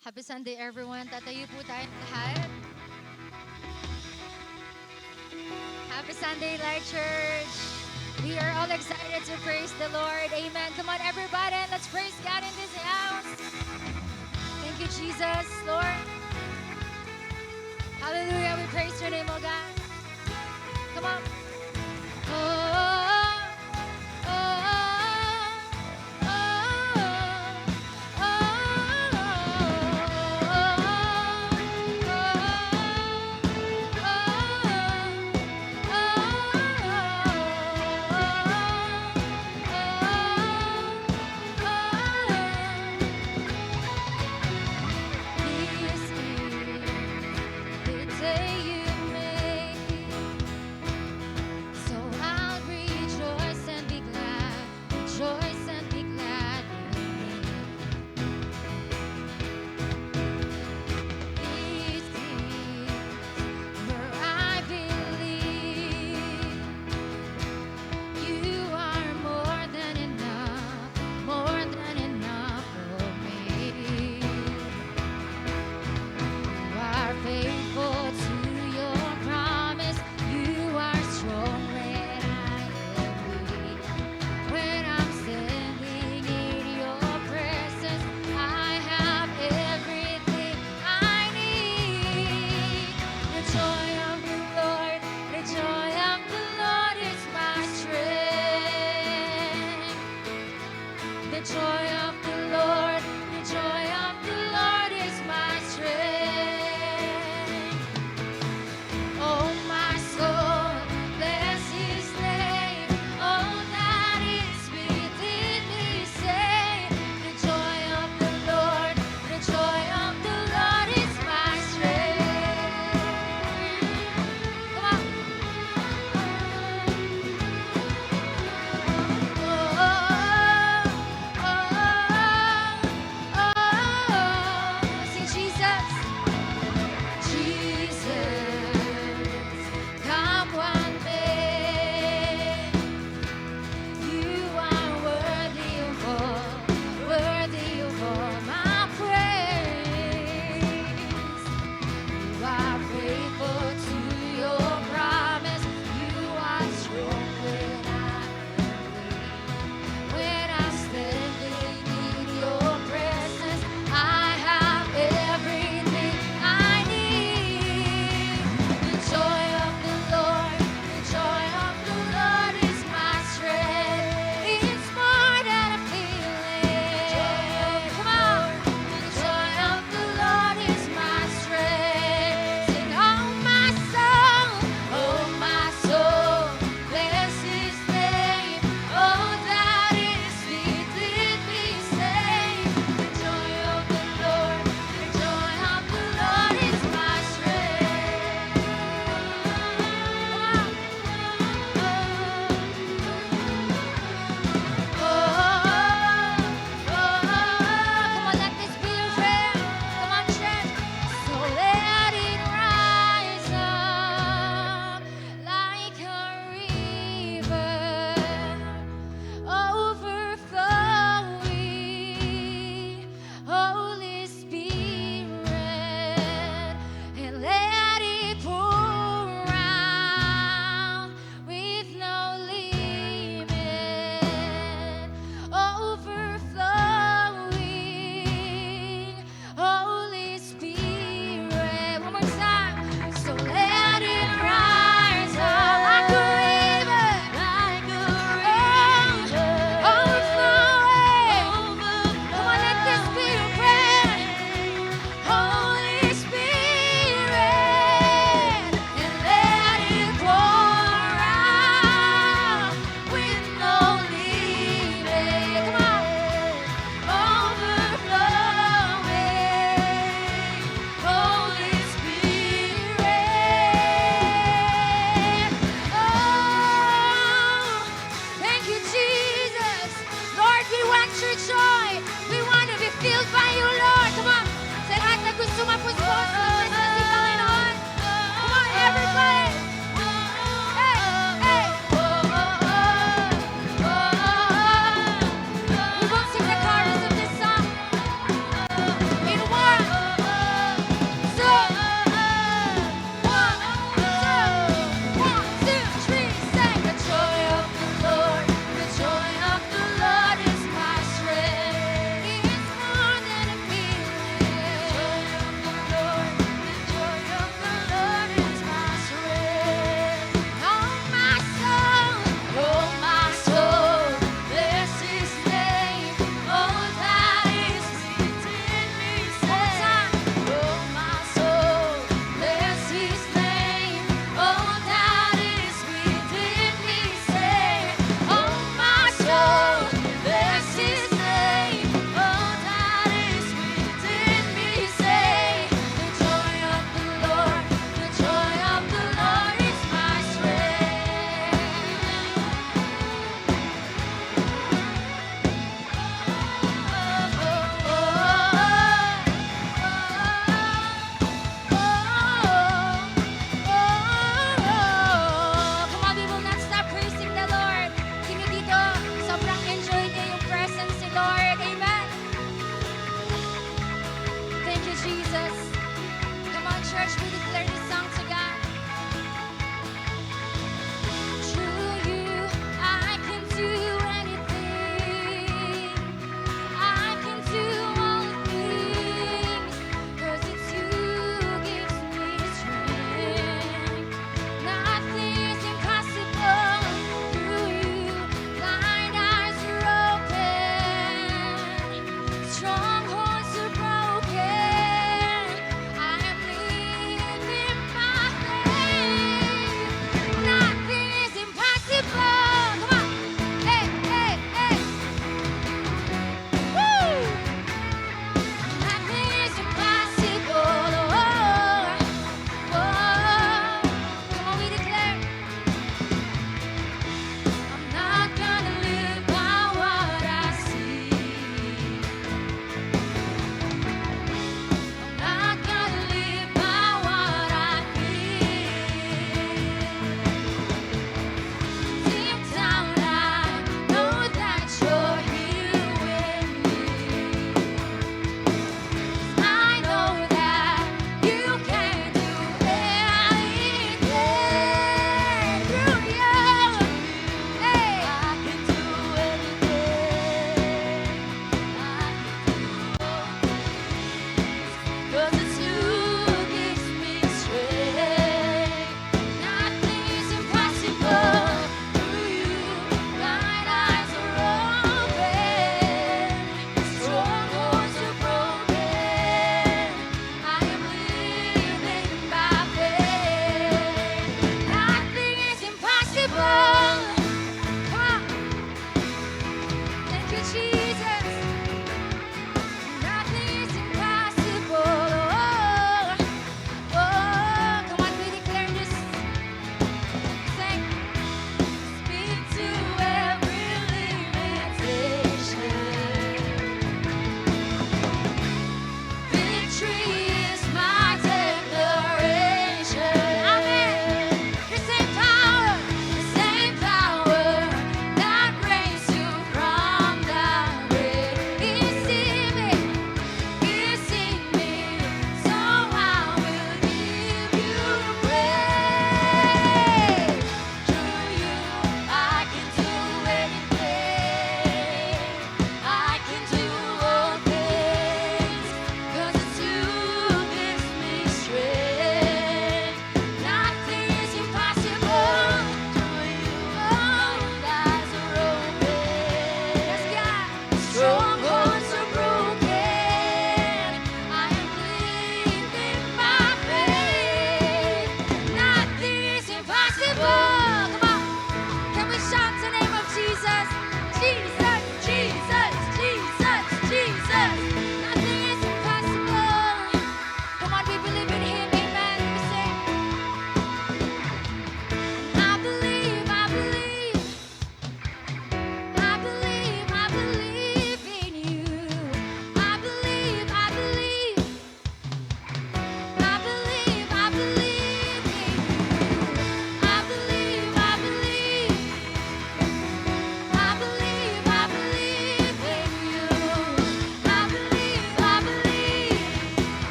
Happy Sunday everyone. Tatayo po tayong lahat. Happy Sunday, Light Church. We are all excited to praise the Lord. Amen. Come on, everybody. Let's praise God in this house. Thank you, Jesus, Lord. Hallelujah. We praise your name, oh God. Come on. Oh, oh, oh, this is the day you made. So I'll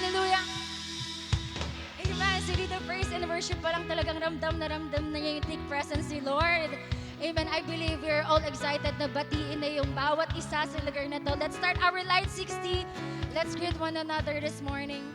Hallelujah! Amen. So dito praise and worship pa lang talagang ramdam na niya yung thick presence ni Lord. Amen. I believe we're all excited na batiin na yung bawat isa sa lugar na to. Let's start our Light 60. Let's greet one another this morning.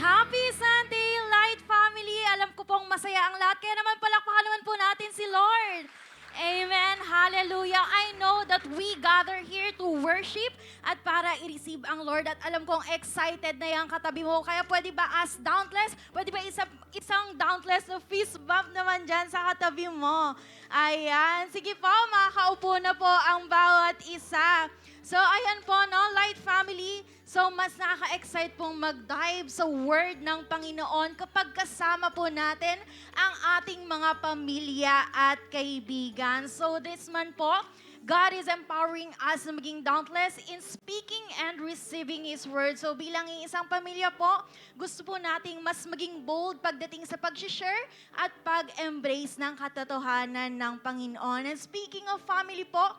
Happy Sunday, Light Family! Alam ko pong masaya ang lahat. Kaya naman palakpakan naman po natin si Lord. Amen. Hallelujah. I know that we gather here to worship at para i-receive ang Lord. At alam kong excited na yung katabi mo. Kaya pwede ba as dauntless? Pwede ba isang dauntless na fist bump naman dyan sa katabi mo? Ayan. Sige po, makakaupo na po ang bawat isa. So, ayan po, no, Light Family. So, mas nakaka-excite pong mag-dive sa Word ng Panginoon kapag kasama po natin ang ating mga pamilya at kaibigan. So, this month po, God is empowering us na maging dauntless in speaking and receiving His Word. So, bilang isang pamilya po, gusto po nating mas maging bold pagdating sa pag-share at pag-embrace ng katotohanan ng Panginoon. And speaking of family po,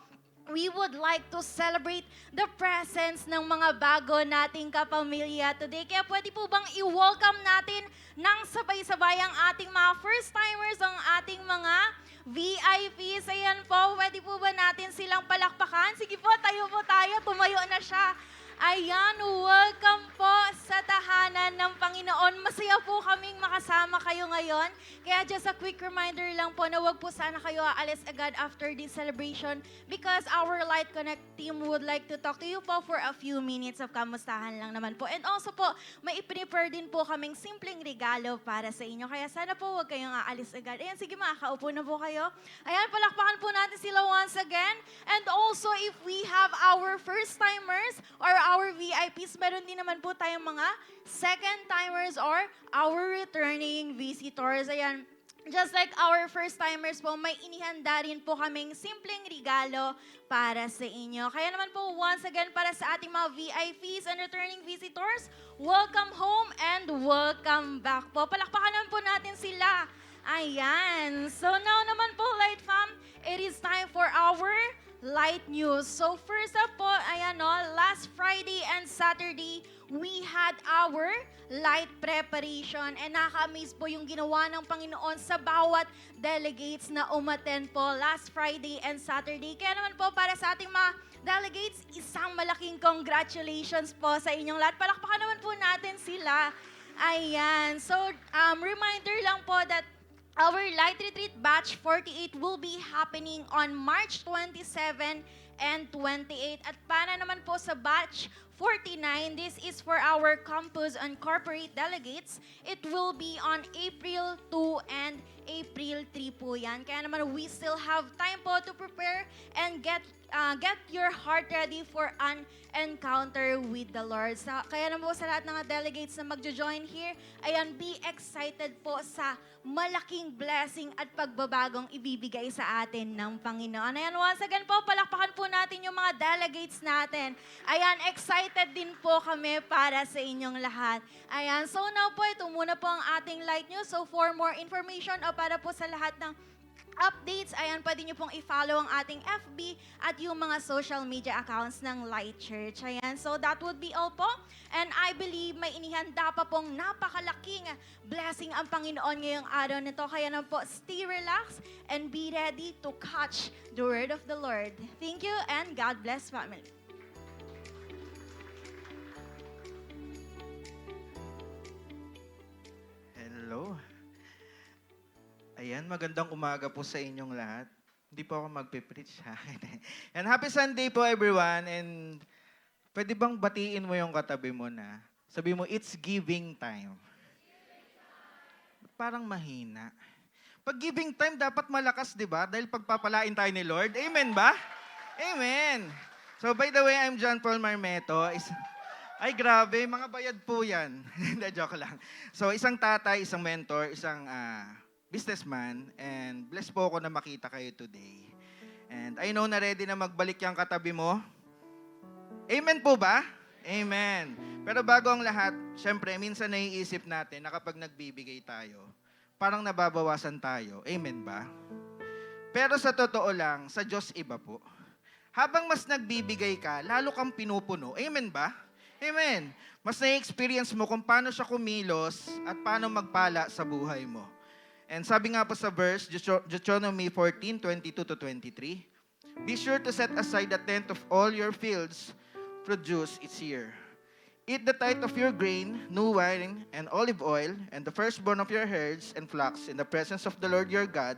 we would like to celebrate the presence ng mga bago nating kapamilya today. Kaya pwede po bang i-welcome natin ng sabay-sabay ang ating mga first-timers, ang ating mga VIPs. Ayan po, pwede po ba natin silang palakpakan? Sige po, tayo, tumayo na siya. Ayan, welcome po sa tahanan ng Panginoon. Masaya po kaming makasama kayo ngayon. Kaya just a quick reminder lang po na wag po sana kayo aalis agad after this celebration because our Light Connect team would like to talk to you po for a few minutes of kamustahan lang naman po. And also po, may i-prepare din po kaming simpleng regalo para sa inyo. Kaya sana po wag kayong aalis agad. Ayan, sige makakaupo na po kayo. Ayan, palakpakan po natin sila once again. And also, if we have our first-timers or our VIPs, meron din naman po tayong mga second-timers or our returning visitors. Ayan, just like our first-timers po, may inihanda rin po kaming simpleng regalo para sa inyo. Kaya naman po, once again, para sa ating mga VIPs and returning visitors, welcome home and welcome back po. Palakpakan naman po natin sila. Ayan. So now naman po, Light Fam, it is time for our Light News. So first up po, ayan o, last Friday and Saturday, we had our light preparation and nakaka-amaze po yung ginawa ng Panginoon sa bawat delegates na umattend po last Friday and Saturday. Kaya naman po para sa ating mga delegates, isang malaking congratulations po sa inyong lahat. Palakpakan naman po natin sila. Ayan. So, reminder lang po that our Light Retreat Batch 48 will be happening on March 27 and 28. At para naman po sa Batch 49, this is for our campus and corporate delegates. It will be on April 2 and April 3 po yan. Kaya naman we still have time po to prepare and get your heart ready for an encounter with the Lord. Kaya naman po sa lahat ng delegates na magjo-join here, ayan, be excited po sa malaking blessing at pagbabagong ibibigay sa atin ng Panginoon. Ayan, once again po, palakpakan po natin yung mga delegates natin. Ayan, excited din po kami para sa inyong lahat. Ayan, so now po, ito muna po ang ating light news. So for more information o para po sa lahat ng updates, ayan, pwede nyo pong i-follow ang ating FB at yung mga social media accounts ng Light Church. Ayan, so that would be all po. And I believe may inihanda pa pong napakalaking blessing ang Panginoon ngayong araw nito. Kaya na po, stay relaxed and be ready to catch the word of the Lord. Thank you and God bless, family. Ayan, magandang umaga po sa inyong lahat. Hindi po ako magpe-preach ha. And happy Sunday po everyone. And pwede bang batiin mo yung katabi mo na sabi mo, it's giving time. Parang mahina. Pag giving time, dapat malakas, di ba? Dahil pagpapalain tayo ni Lord. Amen ba? Amen. So by the way, I'm John Paul Marmeto. Ay, grabe, mga bayad po yan. Hindi, joke lang. So, isang tatay, isang mentor, isang businessman, and blessed po ako na makita kayo today. And I know na ready na magbalik yung katabi mo. Amen po ba? Amen. Pero bago ang lahat, syempre, minsan naiisip natin na kapag nagbibigay tayo, parang nababawasan tayo. Amen ba? Pero sa totoo lang, sa Diyos iba po. Habang mas nagbibigay ka, lalo kang pinupuno. Amen ba? Amen. Mas na-experience mo kung paano siya kumilos at paano magpala sa buhay mo. And sabi nga po sa verse, Deuteronomy 14:22-23, be sure to set aside a tenth of all your fields produce its year. Eat the tithe of your grain, new wine, and olive oil, and the firstborn of your herds and flocks in the presence of the Lord your God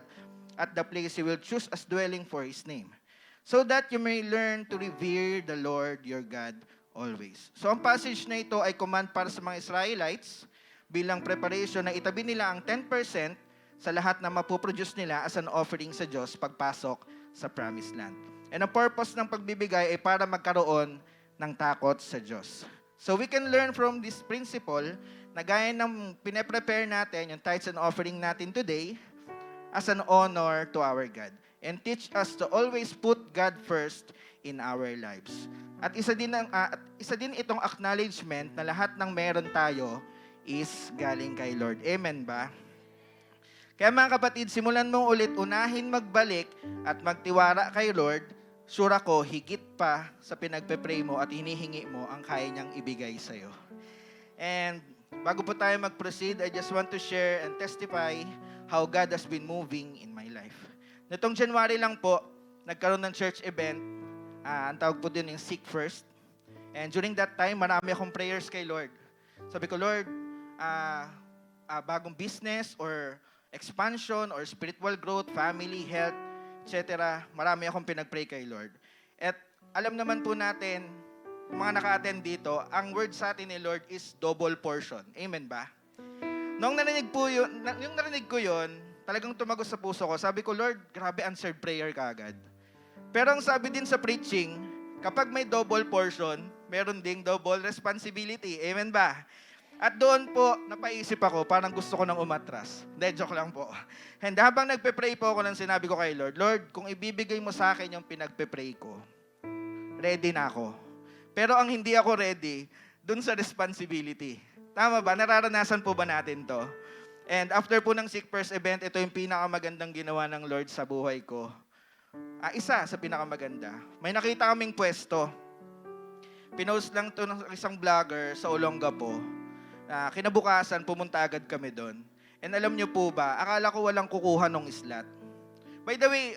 at the place He will choose as dwelling for His name, so that you may learn to revere the Lord your God always. So ang passage na ito ay command para sa mga Israelites bilang preparation na itabi nila ang 10% sa lahat na mapuproduce nila as an offering sa Diyos pagpasok sa Promised Land. And ang purpose ng pagbibigay ay para magkaroon ng takot sa Diyos. So we can learn from this principle na gaya ng pine-prepare natin, yung tithes and offering natin today, as an honor to our God. And teach us to always put God first in our lives. At isa din itong acknowledgement na lahat ng meron tayo is galing kay Lord. Amen ba? Kaya mga kapatid, simulan mong ulit unahin magbalik at magtiwala kay Lord. Sure ako, higit pa sa pinagpe-pray mo at hinihingi mo ang kaya niyang ibigay sa'yo. And bago po tayo mag-proceed, I just want to share and testify how God has been moving in my life. Nitong January lang po, nagkaroon ng church event. Ang tawag po din yung Seek First. And during that time, marami akong prayers kay Lord. Sabi ko, Lord, bagong business or expansion or spiritual growth, family, health, etc. Marami akong pinag-pray kay Lord. At alam naman po natin, mga naka-attend dito, ang word sa atin ni Lord is double portion. Amen ba? Nung narinig ko yun, talagang tumagos sa puso ko. Sabi ko, Lord, grabe answered prayer ka agad. Pero ang sabi din sa preaching, kapag may double portion, meron ding double responsibility. Amen ba? At doon po, napaisip ako, parang gusto ko nang umatras. Hindi, joke lang po. And habang nagpe-pray po ako, nang sinabi ko kay Lord, Lord, kung ibibigay mo sa akin yung pinagpe-pray ko, ready na ako. Pero ang hindi ako ready, doon sa responsibility. Tama ba? Nararanasan po ba natin to? And after po ng Seek First event, ito yung pinakamagandang ginawa ng Lord sa buhay ko. Isa sa pinakamaganda. May nakita kaming pwesto. Pinost lang to ng isang vlogger sa Olongapo. Kinabukasan, pumunta agad kami doon. And alam nyo po ba, akala ko walang kukuha nung slot. By the way,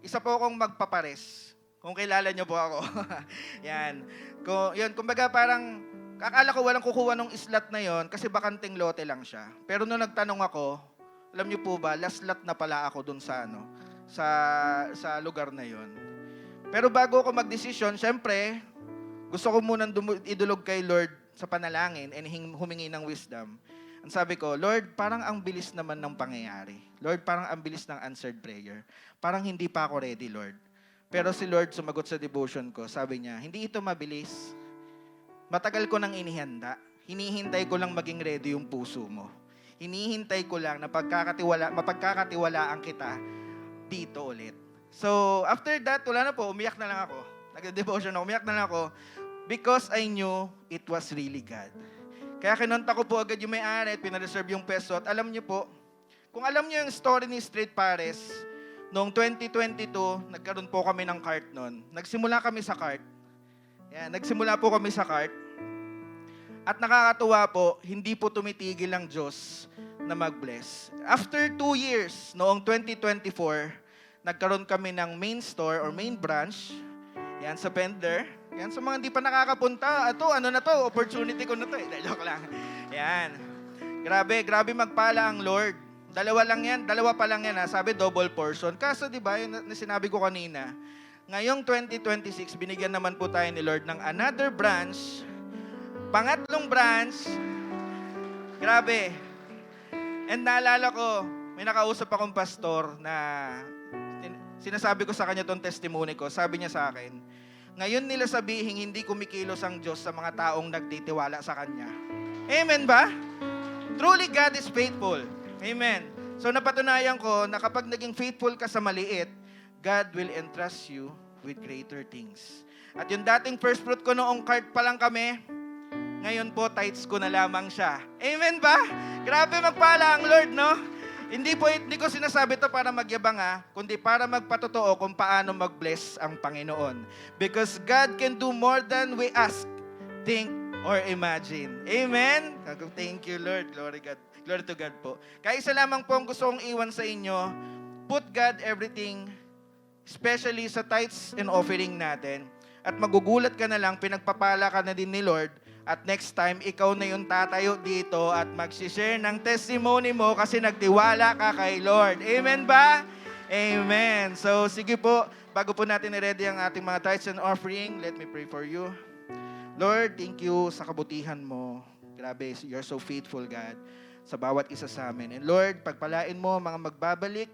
isa po akong magpapares. Kung kilala nyo po ako. Yan. Kumbaga parang, akala ko walang kukuha nung slot na yon kasi bakanting lote lang siya. Pero nung nagtanong ako, alam nyo po ba, last slot na pala ako doon sa lugar na yon. Pero bago ako magdesisyon, syempre, gusto ko munang idulog kay Lord sa panalangin and humingi ng wisdom. Ang sabi ko, Lord, parang ang bilis naman ng pangyayari. Lord, parang ang bilis ng answered prayer. Parang hindi pa ako ready, Lord. Pero si Lord sumagot sa devotion ko. Sabi niya, hindi ito mabilis. Matagal ko nang inihanda. Hinihintay ko lang maging ready yung puso mo. Hinihintay ko lang na mapagkakatiwalaan kita dito ulit. So, after that, wala na po. Umiyak na lang ako. Nag-devotion ako. Umiyak na lang ako. Because I knew it was really God. Kaya kinonta ko po agad yung may-ari at pinareserve yung peso. At alam niyo po, kung alam niyo yung story ni Street Pares, noong 2022, nagkaroon po kami ng cart noon. Nagsimula kami sa cart. At nakakatuwa po, hindi po tumitigil ang Diyos na mag-bless. After 2 years, noong 2024, nagkaroon kami ng main store or main branch. Yan, sa Pender. Yan, sa mga hindi pa nakakapunta, opportunity ko na to. Joke lang. Yan. Grabe magpala ang Lord. Dalawa pa lang yan ha. Sabi double portion. Kaso di ba, yung sinabi ko kanina, ngayong 2026, binigyan naman po tayo ni Lord ng another branch, pangatlong branch. Grabe. And naalala ko, may nakausap akong pastor na sinasabi ko sa kanya tong testimony ko. Sabi niya sa akin, ngayon nila sabihin hindi kumikilos ang Diyos sa mga taong nagtitiwala sa Kanya. Amen ba? Truly God is faithful. Amen. So napatunayan ko na kapag naging faithful ka sa maliit, God will entrust you with greater things. At yung dating first fruit ko noong cart pa lang kami, ngayon po tithes ko na lamang siya. Amen ba? Grabe magpala ang Lord, no? Hindi ko sinasabi to para magyabang kundi para magpatotoo kung paano mag-bless ang Panginoon. Because God can do more than we ask, think, or imagine. Amen? Thank you, Lord. Glory to God po. Kaya isa lamang po ang gusto kong iwan sa inyo, put God everything, especially sa tithes and offering natin. At magugulat ka na lang, pinagpapala ka na din ni Lord. At next time, ikaw na yung tatayo dito at magsishare ng testimony mo kasi nagtiwala ka kay Lord. Amen ba? Amen. So, sige po, bago po natin i-ready ang ating mga tithes and offering, let me pray for you. Lord, thank you sa kabutihan mo. Grabe, you're so faithful, God, sa bawat isa sa amin. And Lord, pagpalain mo mga magbabalik,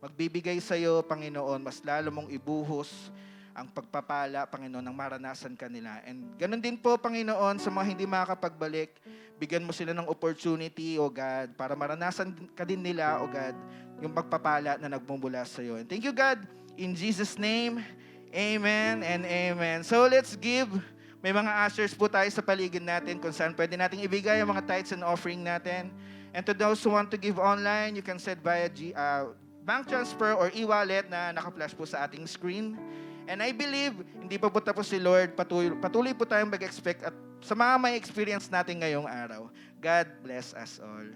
magbibigay sa iyo, Panginoon, mas lalo mong ibuhos ang pagpapala, Panginoon, ng maranasan kanila. And ganun din po, Panginoon, sa mga hindi makakapagbalik, bigyan mo sila ng opportunity, O God, para maranasan ka din nila, O God, yung pagpapala na nagmumula sa iyo. And thank you, God, in Jesus' name, amen and amen. So let's give. May mga ushers po tayo sa paligid natin kung saan pwede nating ibigay ang mga tithes and offering natin. And to those who want to give online, you can send via bank transfer or e-wallet na naka-flash po sa ating screen. And I believe, hindi pa po tapos si Lord, patuloy po tayong mag-expect at sa mga may experience natin ngayong araw. God bless us all.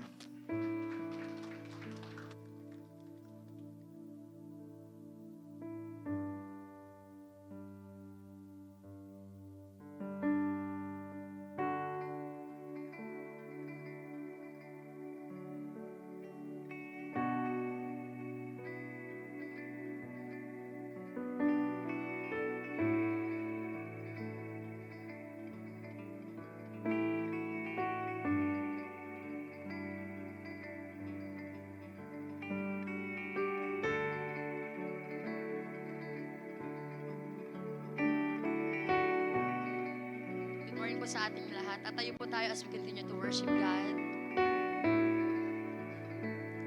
Po sa ating lahat. Tatayo po tayo as we continue to worship God.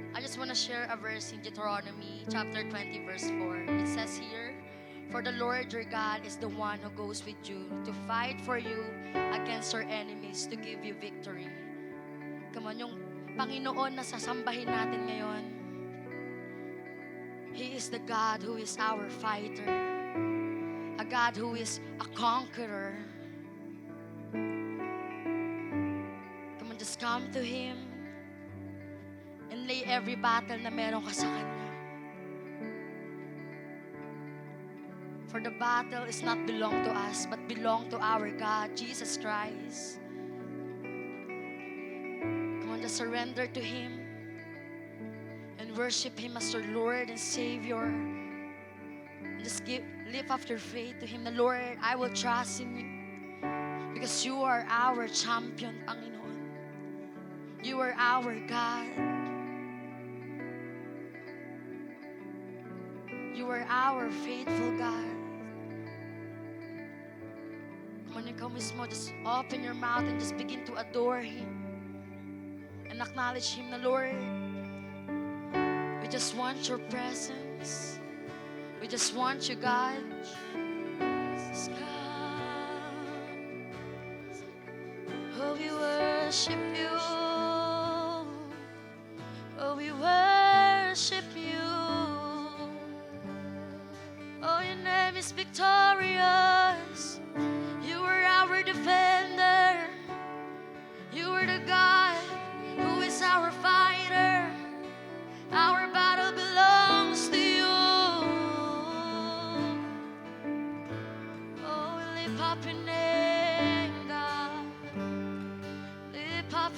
I just want to share a verse in Deuteronomy chapter 20 verse 4. It says here, "For the Lord your God is the one who goes with you to fight for you against your enemies to give you victory." Come on, yung Panginoon na sasambahin natin ngayon. He is the God who is our fighter. A God who is a conqueror. Just come to Him and lay every battle na meron ka sa Kanya. For the battle is not belong to us, but belong to our God, Jesus Christ. Come on, just surrender to Him and worship Him as your Lord and Savior. And just lift up your faith to Him. The Lord, I will trust in You because You are our champion, Panginoon. You are our God. You are our faithful God. Come on, ikaw mismo, just open your mouth and just begin to adore Him. And acknowledge Him na, Lord, we just want Your presence. We just want You, God. Jesus, come. Oh, we worship You. Oh, we worship You. Oh, Your name is victorious. You are our defender. You are the God who is our fighter. Our battle belongs to You. Oh, we lift up Your name, God. Lift up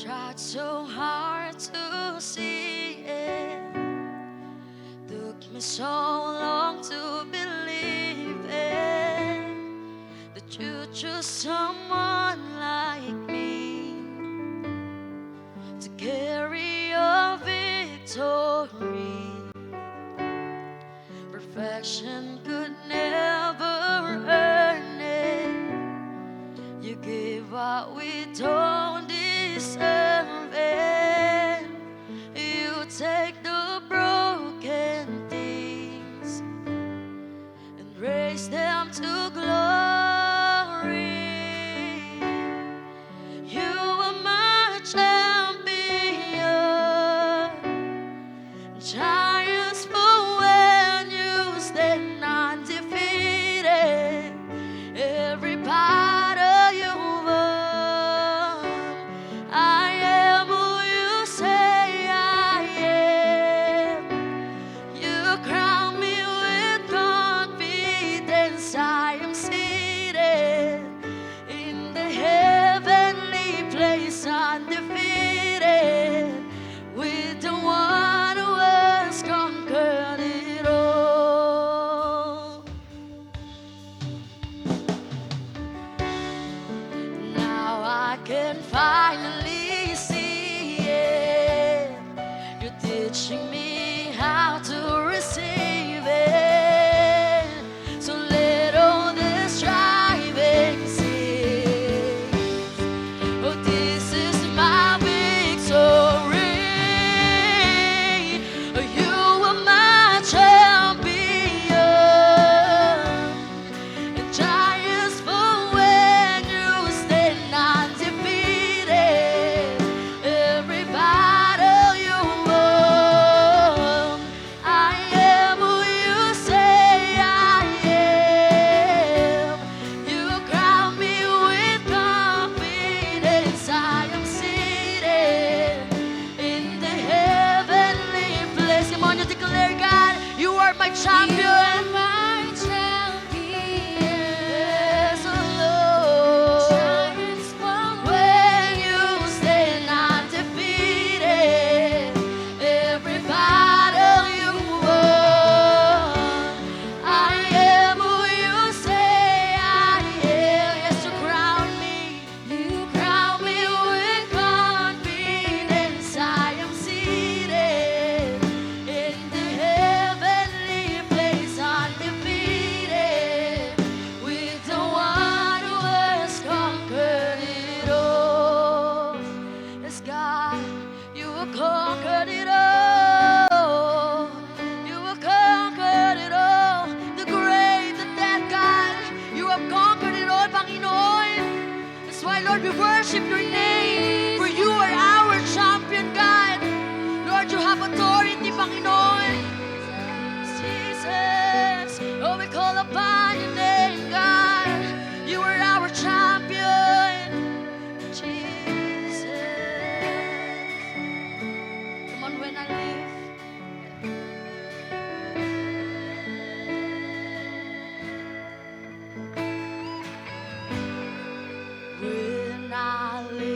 tried so hard to see it. Took me so long to believe it, that you choose someone like me to carry your victory. Perfection could never earn it. You give what we don't deserve it. You take the broken things and raise them to glory. You are my champion. Giants fall when you stand undefeated. Every battle you won, I am who you say I am. You crown me with confidence. I am seated in the heavenly place, undefeated, with the one who has conquered it all. Now I can finally see it. You're teaching me how to receive it. So let all the striving cease. Oh, this is my victory. You are my champion. And giants fall when you stand undefeated. Every battle you won, I am who you say I am. You crown me with confidence. I am seated in the heavenly place. Come on, you declare, God, you are my champion. You are my champion. Yes, oh Lord. Giants fall When you stand undefeated, every battle you won, I am who you say I am. Yes, you crown me with confidence. I am seated in the heavenly place, undefeated, with the one who has conquered it all. Yes, God, you have conquered it all. You have conquered it all. The grave, the death, God, you have conquered it all, Panginoon. That's why, Lord, we worship your name. For you are our champion, God. Lord, you have authority, Panginoon. Jesus, oh, we call upon your name, God. You are our champion, Jesus. Come on, when I live. When I live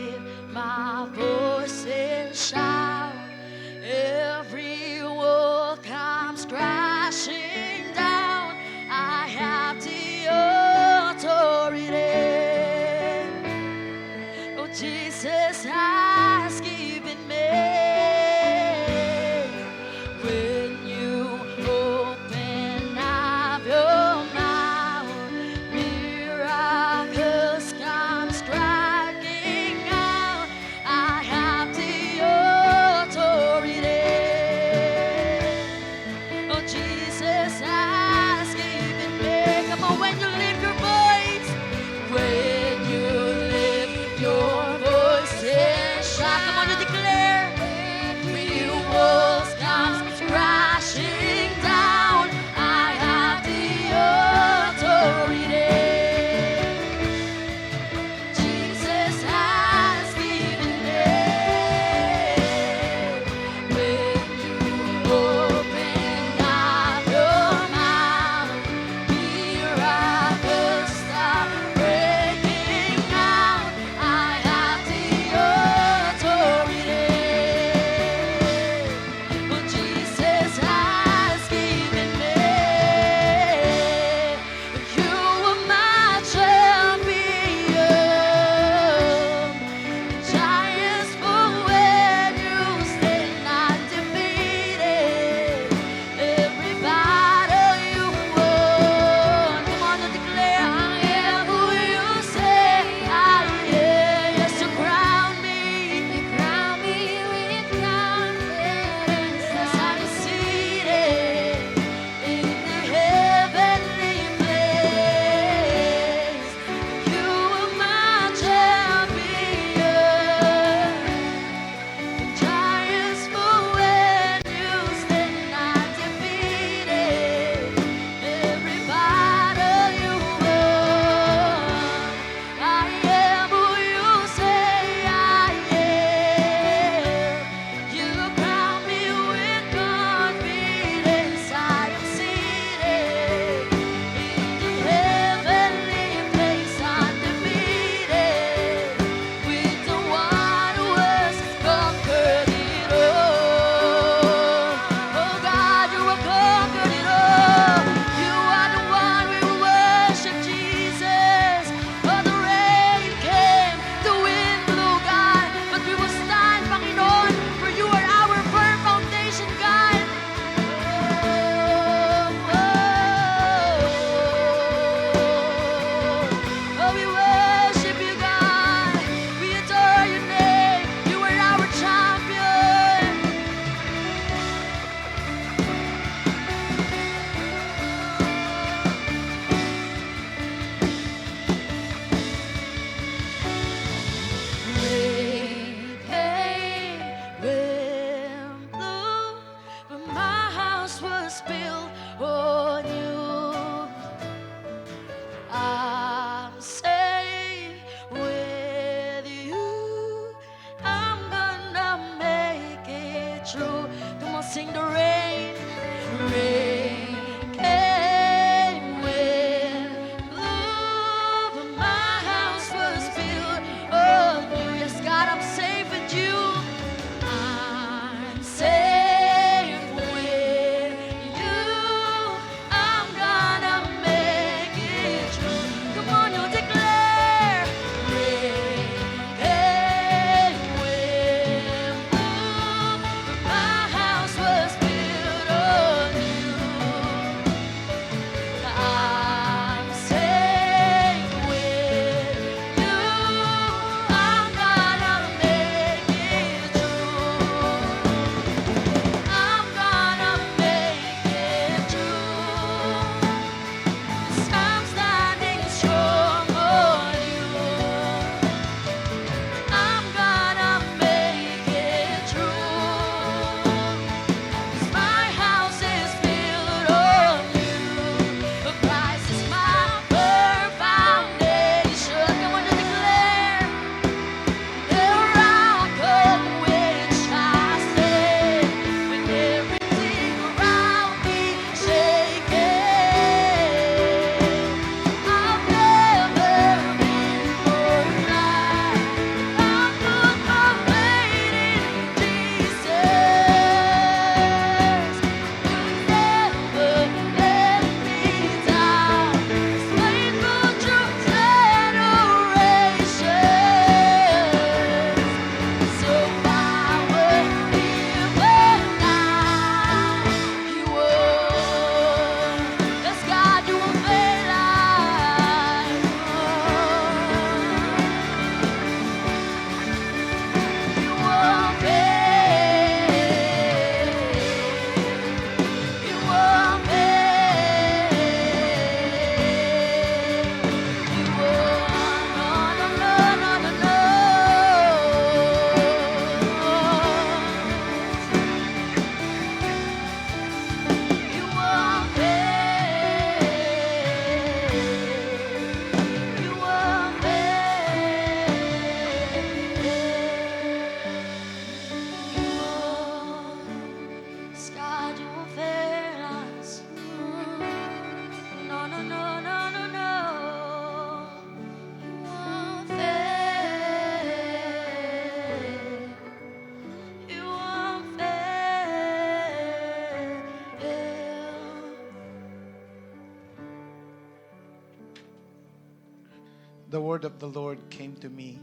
The word of the Lord came to me,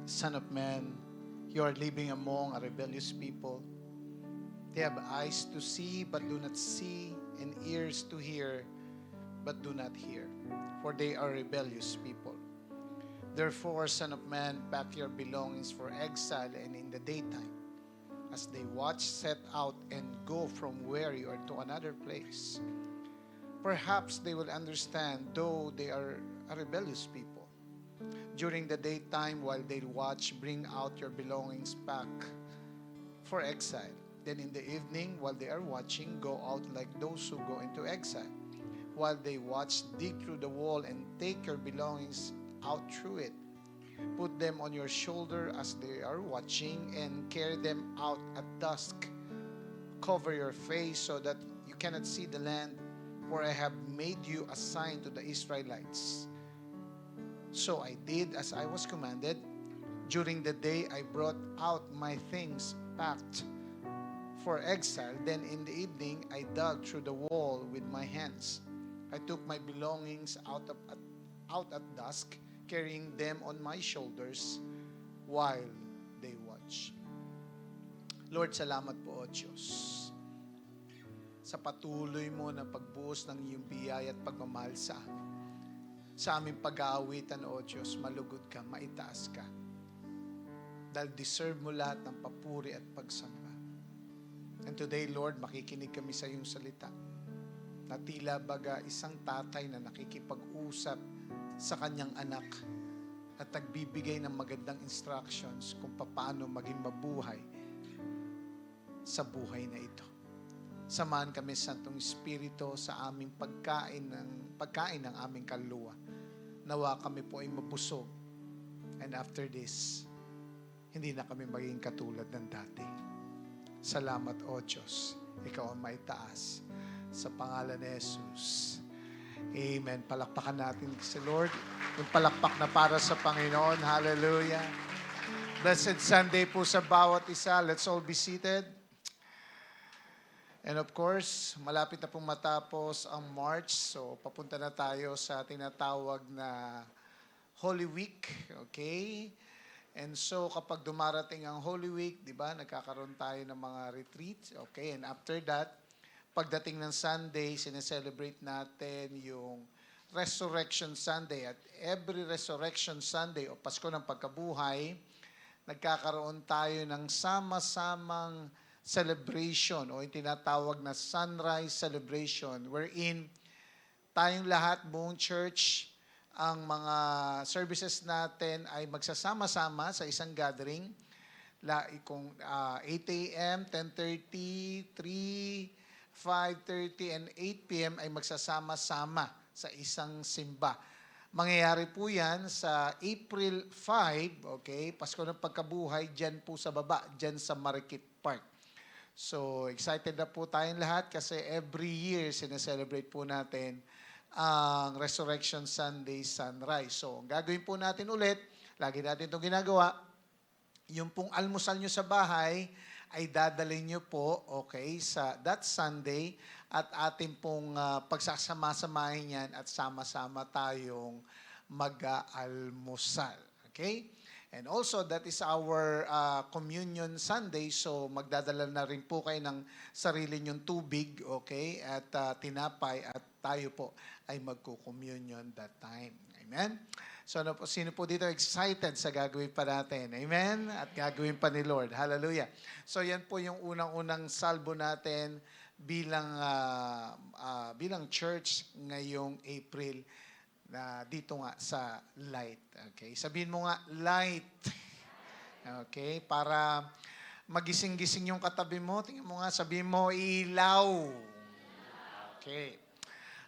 Son of man, you are living among a rebellious people. They have eyes to see, but do not see, and ears to hear, but do not hear, for they are rebellious people. Therefore, Son of man, pack your belongings for exile, and in the daytime, as they watch, set out and go from where you are to another place. Perhaps they will understand, though they are a rebellious people. During the daytime, while they watch, bring out your belongings back for exile. Then in the evening, while they are watching, go out like those who go into exile. While they watch, dig through the wall and take your belongings out through it. Put them on your shoulder as they are watching and carry them out at dusk. Cover your face so that you cannot see the land, for I have made you a sign to the Israelites. So I did as I was commanded. During the day I brought out my things packed for exile. Then in the evening I dug through the wall with my hands. I took my belongings out at dusk, carrying them on my shoulders while they watch. Lord, salamat po, O Diyos, sa patuloy mo na pagbuhos ng iyong biyaya at pagmamahal sa amin. Sa aming pag-aawitan, O Diyos, malugod ka, maitaas ka. Dahil deserve mo lahat ng papuri at pagsamba. And today, Lord, makikinig kami sa iyong salita. Na tila baga isang tatay na nakikipag-usap sa kanyang anak at nagbibigay ng magandang instructions kung paano maging mabuhay sa buhay na ito. Samahan kami, Santong Espiritu, sa aming pagkain ng aming kaluluwa. Nawa kami po ay mabusog. And after this, hindi na kami maging katulad ng dati. Salamat, O Diyos. Ikaw ang maitaas. Sa pangalan ni Jesus. Amen. Palakpakan natin si Lord. Yung palakpak na para sa Panginoon. Hallelujah. Blessed Sunday po sa bawat isa. Let's all be seated. And of course, malapit na pong matapos ang March. So, papunta na tayo sa tinatawag na Holy Week. Okay? And so, kapag dumarating ang Holy Week, di ba, nagkakaroon tayo ng mga retreat. Okay? And after that, pagdating ng Sunday, sineselebrate natin yung Resurrection Sunday. At every Resurrection Sunday o Pasko ng Pagkabuhay, nagkakaroon tayo ng sama-samang celebration o yung tinatawag na sunrise celebration wherein tayong lahat, buong church, ang mga services natin ay magsasama-sama sa isang gathering. Kung 8 a.m., 10:30, 3, 5:30, and 8 p.m. ay magsasama-sama sa isang simba. Mangyayari po yan sa April 5, okay? Pasko ng Pagkabuhay, dyan po sa baba, dyan sa Marikit Park. So, excited na po tayong lahat kasi every year sineselebrate po natin ang Resurrection Sunday Sunrise. So, ang gagawin po natin ulit, lagi natin itong ginagawa, yung pong almusal nyo sa bahay ay dadalhin nyo po, okay, sa that Sunday at ating pong pagsasama-samahin yan at sama-sama tayong mag-aalmusal. Okay? And also, that is our Communion Sunday. So, magdadala na rin po kayo ng sarili nyong tubig, okay? At tinapay at tayo po ay magko-communion that time. Amen? So, sino po dito excited sa gagawin pa natin? Amen? At gagawin pa ni Lord. Hallelujah. So, yan po yung unang-unang salbo natin bilang church ngayong April na dito nga sa light. Okay? Sabihin mo nga, light. Okay? Para magising-gising yung katabi mo, tingnan mo nga, sabihin mo, ilaw. Okay.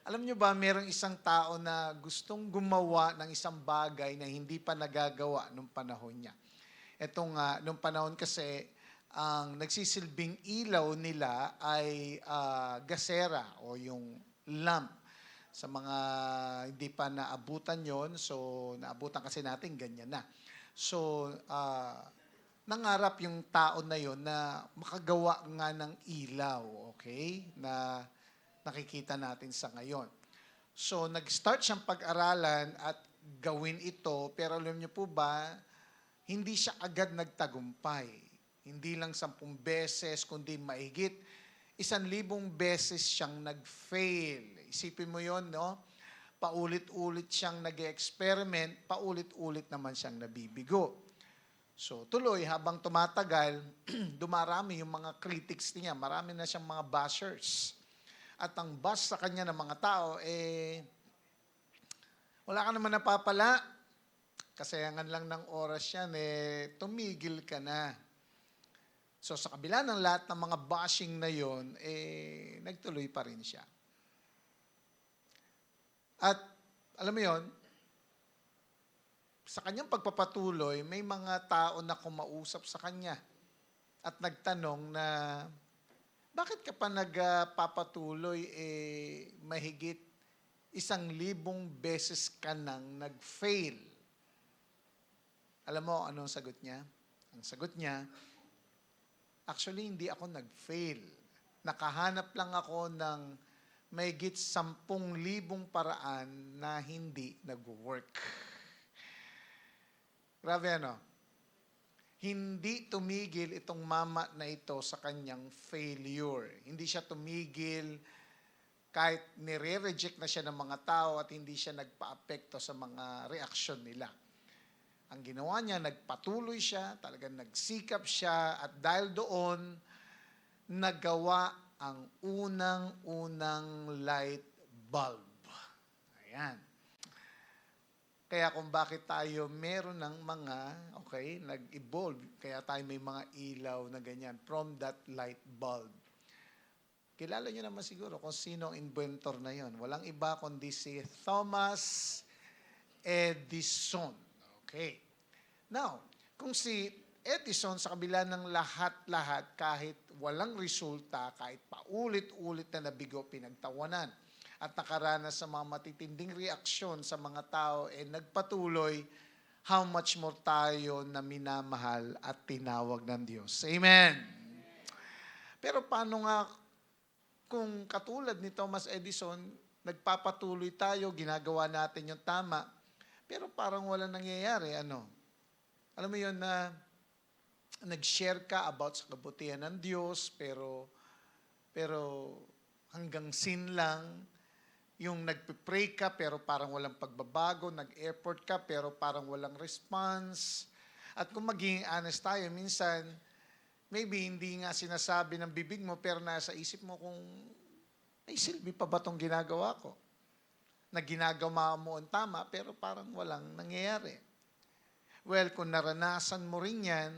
Alam nyo ba, mayroong isang tao na gustong gumawa ng isang bagay na hindi pa nagagawa nung panahon niya. Nung panahon kasi, ang nagsisilbing ilaw nila ay gasera o yung lamp. Sa mga hindi pa naabutan yon, so naabutan kasi natin, ganyan na. So, nangarap yung tao na yon na makagawa nga ng ilaw, okay? Na nakikita natin sa ngayon. So, nag-start siyang pag-aralan at gawin ito, pero alam niyo po ba, hindi siya agad nagtagumpay. Hindi lang 10 beses, kundi mahigit 1,000 beses siyang nag-fail. Isipin mo yon, no? Paulit-ulit siyang nag-experiment, paulit-ulit naman siyang nabibigo. So tuloy, habang tumatagal, dumarami yung mga critics niya. Marami na siyang mga bashers. At ang bash sa kanya ng mga tao, wala ka naman napapala. Kasayangan lang ng oras yan, tumigil ka na. So sa kabila ng lahat ng mga bashing na yon, nagtuloy pa rin siya. At alam mo yon, sa kanyang pagpapatuloy, may mga tao na kumausap sa kanya at nagtanong na, bakit ka pa nagpapatuloy, mahigit 1,000 beses ka nang nag-fail? Alam mo, anong sagot niya? Ang sagot niya, actually, hindi ako nag-fail. Nakahanap lang ako ng mahigit 10,000 paraan na hindi nag-work. Grabe ano? Hindi tumigil itong mama na ito sa kanyang failure. Hindi siya tumigil kahit nire-reject na siya ng mga tao at hindi siya nagpa-apekto sa mga reaksyon nila. Ang ginawa niya, nagpatuloy siya, talagang nagsikap siya, at dahil doon, nagawa ang unang-unang light bulb. Ayan. Kaya kung bakit tayo meron ng mga, nag-evolve, kaya tayo may mga ilaw na ganyan, from that light bulb. Kilala niyo naman siguro kung sino ang inventor na yon. Walang iba kundi si Thomas Edison. Okay. Now, kung si Edison sa kabila ng lahat-lahat, kahit walang resulta, kahit paulit-ulit na nabigo, pinagtawanan, at nakaranas sa mga matitinding reaksyon sa mga tao, nagpatuloy, how much more tayo na minamahal at tinawag ng Diyos. Amen. Pero paano nga kung katulad ni Thomas Edison, nagpapatuloy tayo, ginagawa natin yung tama, pero parang wala nangyayari, ano? Alam mo yun na nag-share ka about sa kabutihan ng Diyos, pero hanggang sin lang, yung nagpe-pray ka pero parang walang pagbabago, nag-effort ka pero parang walang response. At kung maging honest tayo, minsan, maybe hindi nga sinasabi ng bibig mo pero nasa isip mo kung may silbi pa ba itong ginagawa ko? Na ginagawa mo ang tama pero parang walang nangyayari. Well, kung naranasan mo rin yan,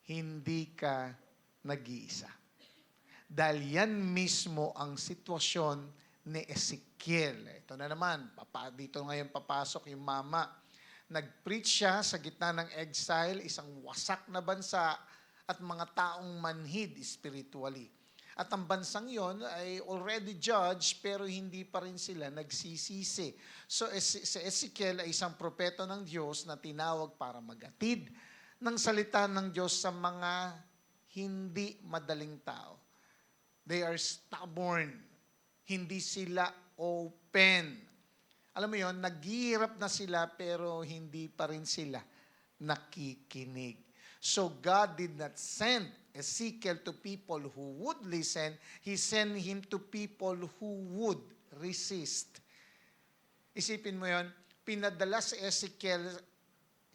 hindi ka nag-iisa. Dahil yan mismo ang sitwasyon ni Ezekiel. Ito na naman, dito ngayon papasok yung mama. Nag-preach siya sa gitna ng exile, isang wasak na bansa at mga taong manhid spiritually. At ang bansang yon ay already judged pero hindi pa rin sila nagsisisi. So si Ezekiel ay isang propeta ng Diyos na tinawag para magatid ng salita ng Diyos sa mga hindi madaling tao. They are stubborn. Hindi sila open. Alam mo yon, naghihirap na sila pero hindi pa rin sila nakikinig. So God did not send Ezekiel to people who would listen. He sent him to people who would resist. Isipin mo yon, pinadala si Ezekiel,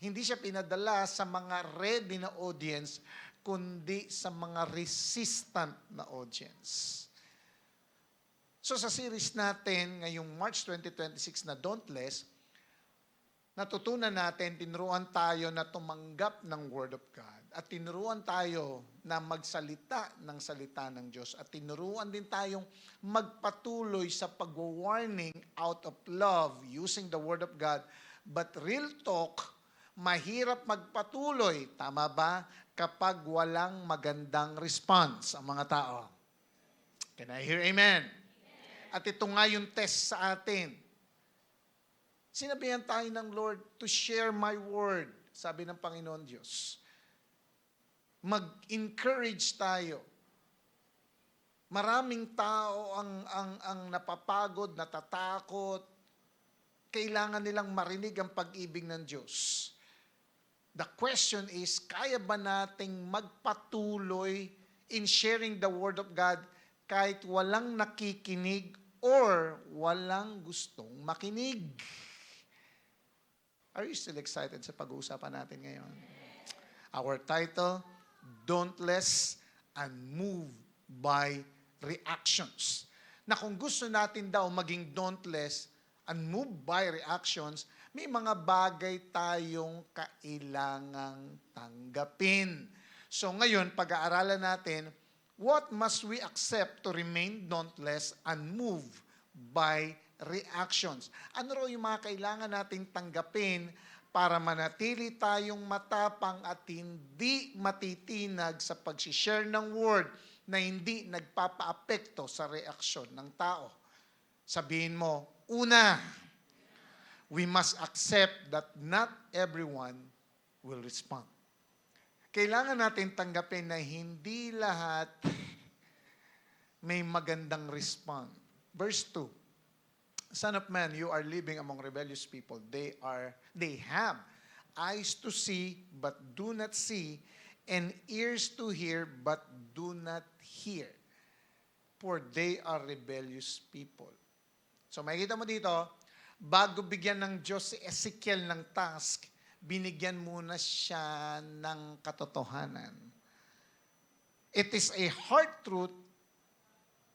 hindi siya pinadala sa mga ready na audience, kundi sa mga resistant na audience. So sa series natin ngayong March 2026 na Dauntless, natutunan natin, tinuruan tayo na tumanggap ng Word of God. At tinuruan tayo na magsalita ng salita ng Diyos. At tinuruan din tayong magpatuloy sa pag-warning out of love using the Word of God. But real talk, mahirap magpatuloy, tama ba, kapag walang magandang response ang mga tao. Can I hear amen? At ito nga yung test sa atin. Sinabihan tayo ng Lord to share my word, sabi ng Panginoon Diyos. Mag-encourage tayo. Maraming tao ang napapagod, natatakot, kailangan nilang marinig ang pag-ibig ng Diyos. The question is, kaya ba nating magpatuloy in sharing the Word of God kahit walang nakikinig or walang gustong makinig? Are you still excited sa pag-uusapan natin ngayon? Our title, Dauntless and Moved by Reactions. Na kung gusto natin daw maging dauntless and moved by reactions, may mga bagay tayong kailangang tanggapin. So ngayon, pag-aaralan natin, what must we accept to remain dauntless and moved by reactions? Ano raw yung mga kailangan nating tanggapin para manatili tayong matapang at hindi matitinag sa pag-share ng word na hindi nagpapaapekto sa reaksyon ng tao? Sabihin mo, una, we must accept that not everyone will respond. Kailangan natin tanggapin na hindi lahat may magandang respond. Verse 2, Son of man, you are living among rebellious people. They have eyes to see, but do not see, and ears to hear, but do not hear. For they are rebellious people. So makikita mo dito, bago bigyan ng Diyos si Ezekiel ng task, binigyan muna siya ng katotohanan. It is a hard truth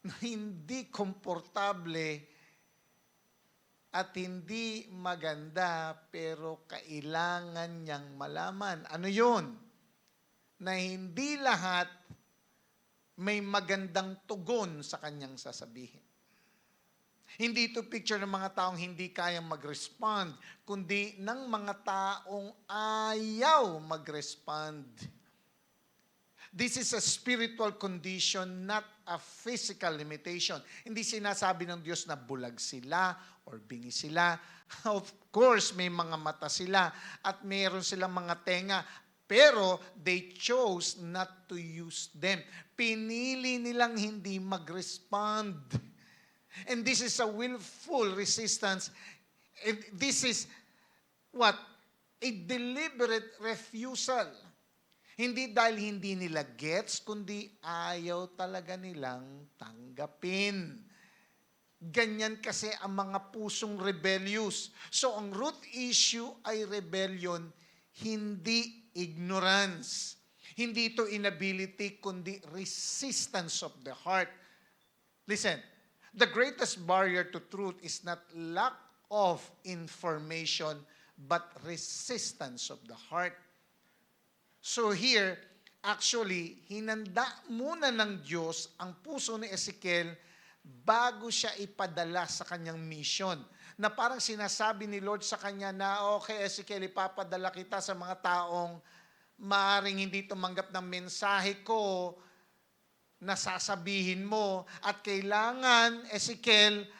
na hindi komportable at hindi maganda, pero kailangan niyang malaman. Ano yun? Na hindi lahat may magandang tugon sa kanyang sasabihin. Hindi ito picture ng mga taong hindi kayang mag-respond, kundi ng mga taong ayaw mag-respond. This is a spiritual condition, not a physical limitation. Hindi sinasabi ng Diyos na bulag sila or bingi sila. Of course, may mga mata sila at mayroon silang mga tenga. Pero they chose not to use them. Pinili nilang hindi mag-respond. And this is a willful resistance. And this is what? A deliberate refusal. Hindi dahil hindi nila gets, kundi ayaw talaga nilang tanggapin. Ganyan kasi ang mga pusong rebellious. So ang root issue ay rebellion, hindi ignorance. Hindi ito inability, kundi resistance of the heart. Listen, the greatest barrier to truth is not lack of information, but resistance of the heart. So here, actually, hinanda muna ng Diyos ang puso ni Ezekiel bago siya ipadala sa kanyang mission. Na parang sinasabi ni Lord sa kanya na, okay, Ezekiel, ipapadala kita sa mga taong maaaring hindi tumanggap ng mensahe ko na sasabihin mo. At kailangan, Ezekiel,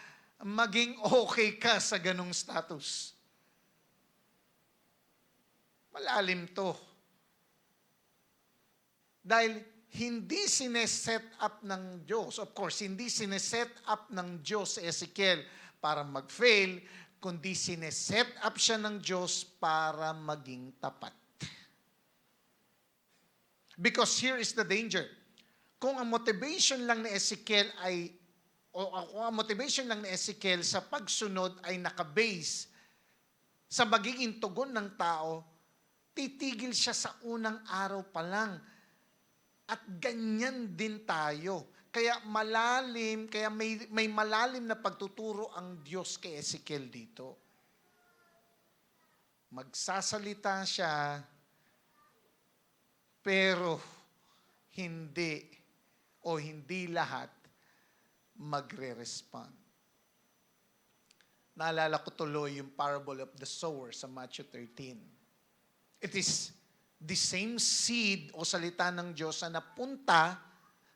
maging okay ka sa ganong status. Malalim to. Dahil hindi sineset up ng Diyos. Of course, hindi sineset up ng Diyos si Ezekiel para mag-fail, kundi sineset up siya ng Diyos para maging tapat. Because here is the danger. Kung ang motivation lang ni Ezekiel ay, o kung ang motivation lang ni Ezekiel sa pagsunod ay nakabase sa magiging tugon ng tao, titigil siya sa unang araw pa lang. At ganyan din tayo. Kaya malalim, kaya may malalim na pagtuturo ang Diyos kay Ezekiel dito. Magsasalita siya, pero hindi lahat magre-respond. Naalala ko tuloy yung parable of the sower sa Matthew 13. It is the same seed o salita ng Diyos na napunta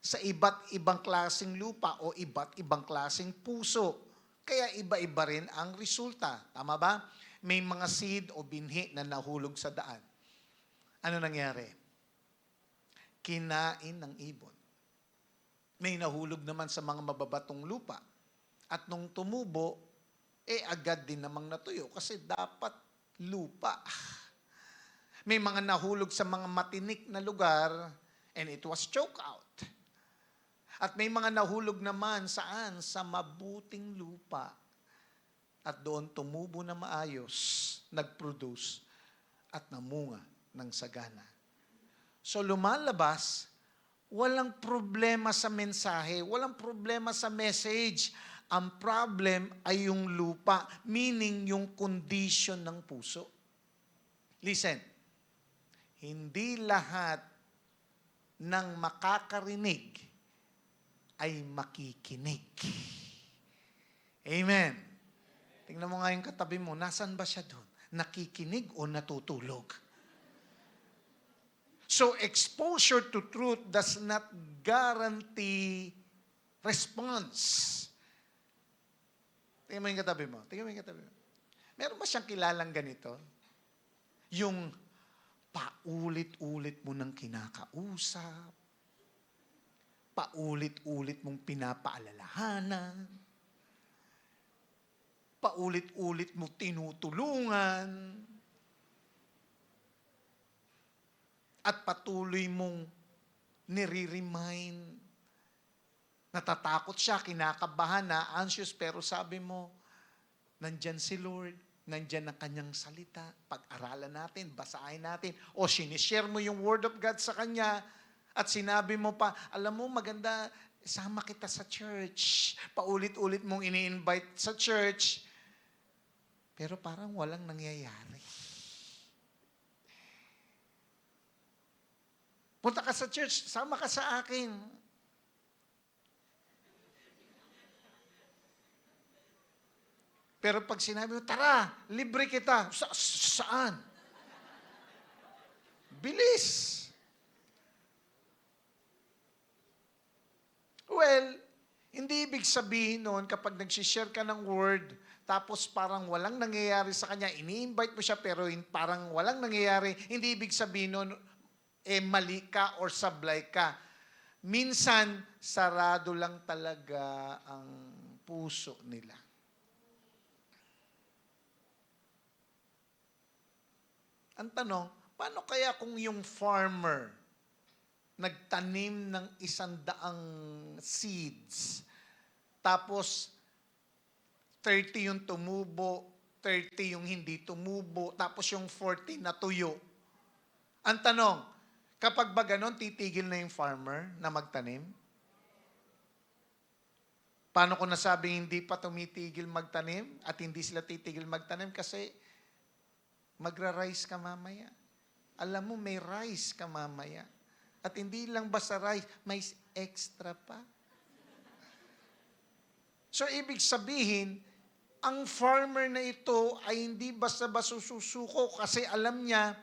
sa iba't ibang klaseng lupa o iba't ibang klaseng puso. Kaya iba-iba rin ang resulta. Tama ba? May mga seed o binhi na nahulog sa daan. Ano nangyari? Kinain ng ibon. May nahulog naman sa mga mababatong lupa. At nung tumubo, agad din namang natuyo kasi dapat lupa. May mga nahulog sa mga matinik na lugar and it was choked out. At may mga nahulog naman saan? Sa mabuting lupa. At doon tumubo na maayos, nag-produce at namunga ng sagana. So lumalabas, walang problema sa mensahe, walang problema sa message. Ang problem ay yung lupa, meaning yung condition ng puso. Listen, hindi lahat ng makakarinig ay makikinig. Amen. Tingnan mo nga yung katabi mo, nasan ba siya doon? Nakikinig o natutulog? So exposure to truth does not guarantee response. Tingnan mo yung katabi mo. Tingnan mo yung katabi mo. Meron ba siyang kilalang ganito? Yung paulit-ulit mo nang kinakausap, paulit-ulit mong pinapaalalahanan, paulit-ulit mo tinutulungan, at patuloy mong nire-remind. Natatakot siya, kinakabahan na, anxious, pero sabi mo, nandyan si Lord, nandyan ang kanyang salita, pag-aralan natin, basahin natin, o sinishare mo yung Word of God sa kanya, at sinabi mo pa, alam mo, maganda, sama kita sa church. Paulit-ulit mong ini-invite sa church, pero parang walang nangyayari. Punta ka sa church, sama ka sa akin. Pero pag sinabi mo, tara, libre kita. Saan? Bilis. Well, hindi ibig sabihin noon kapag nagsishare ka ng word, tapos parang walang nangyayari sa kanya, ini-invite mo siya pero parang walang nangyayari, hindi ibig sabihin noon, mali ka or sablay ka. Minsan, sarado lang talaga ang puso nila. Ang tanong, paano kaya kung yung farmer nagtanim ng 100 seeds, tapos 30 yung tumubo, 30 yung hindi tumubo, tapos yung 40 natuyo? Ang tanong, kapag ba ganon, titigil na yung farmer na magtanim? Paano ko nasabing hindi pa tumitigil magtanim at hindi sila titigil magtanim? Kasi magra-rice ka mamaya. Alam mo, may rice ka mamaya. At hindi lang basta rice, may extra pa. So, ibig sabihin, ang farmer na ito ay hindi basta-basta susuko kasi alam niya,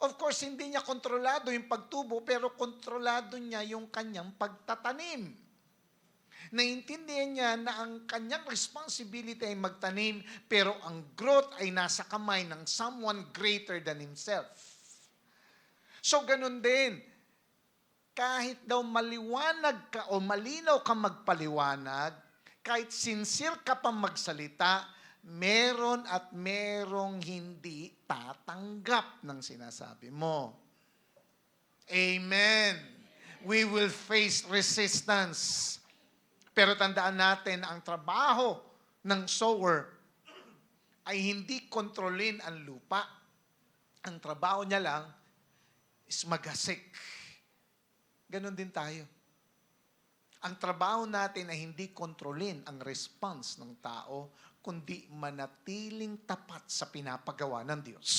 of course, hindi niya kontrolado yung pagtubo, pero kontrolado niya yung kanyang pagtatanim. Naintindihan niya na ang kanyang responsibility ay magtanim, pero ang growth ay nasa kamay ng someone greater than himself. So, ganun din. Kahit daw maliwanag ka o malinaw ka magpaliwanag, kahit sincere ka pa magsalita, meron at merong hindi tatanggap ng sinasabi mo. Amen. We will face resistance. Pero tandaan natin, ang trabaho ng sower ay hindi kontrolin ang lupa. Ang trabaho niya lang is maghasik. Ganon din tayo. Ang trabaho natin ay hindi kontrolin ang response ng tao, kundi manatiling tapat sa pinapagawa ng Diyos.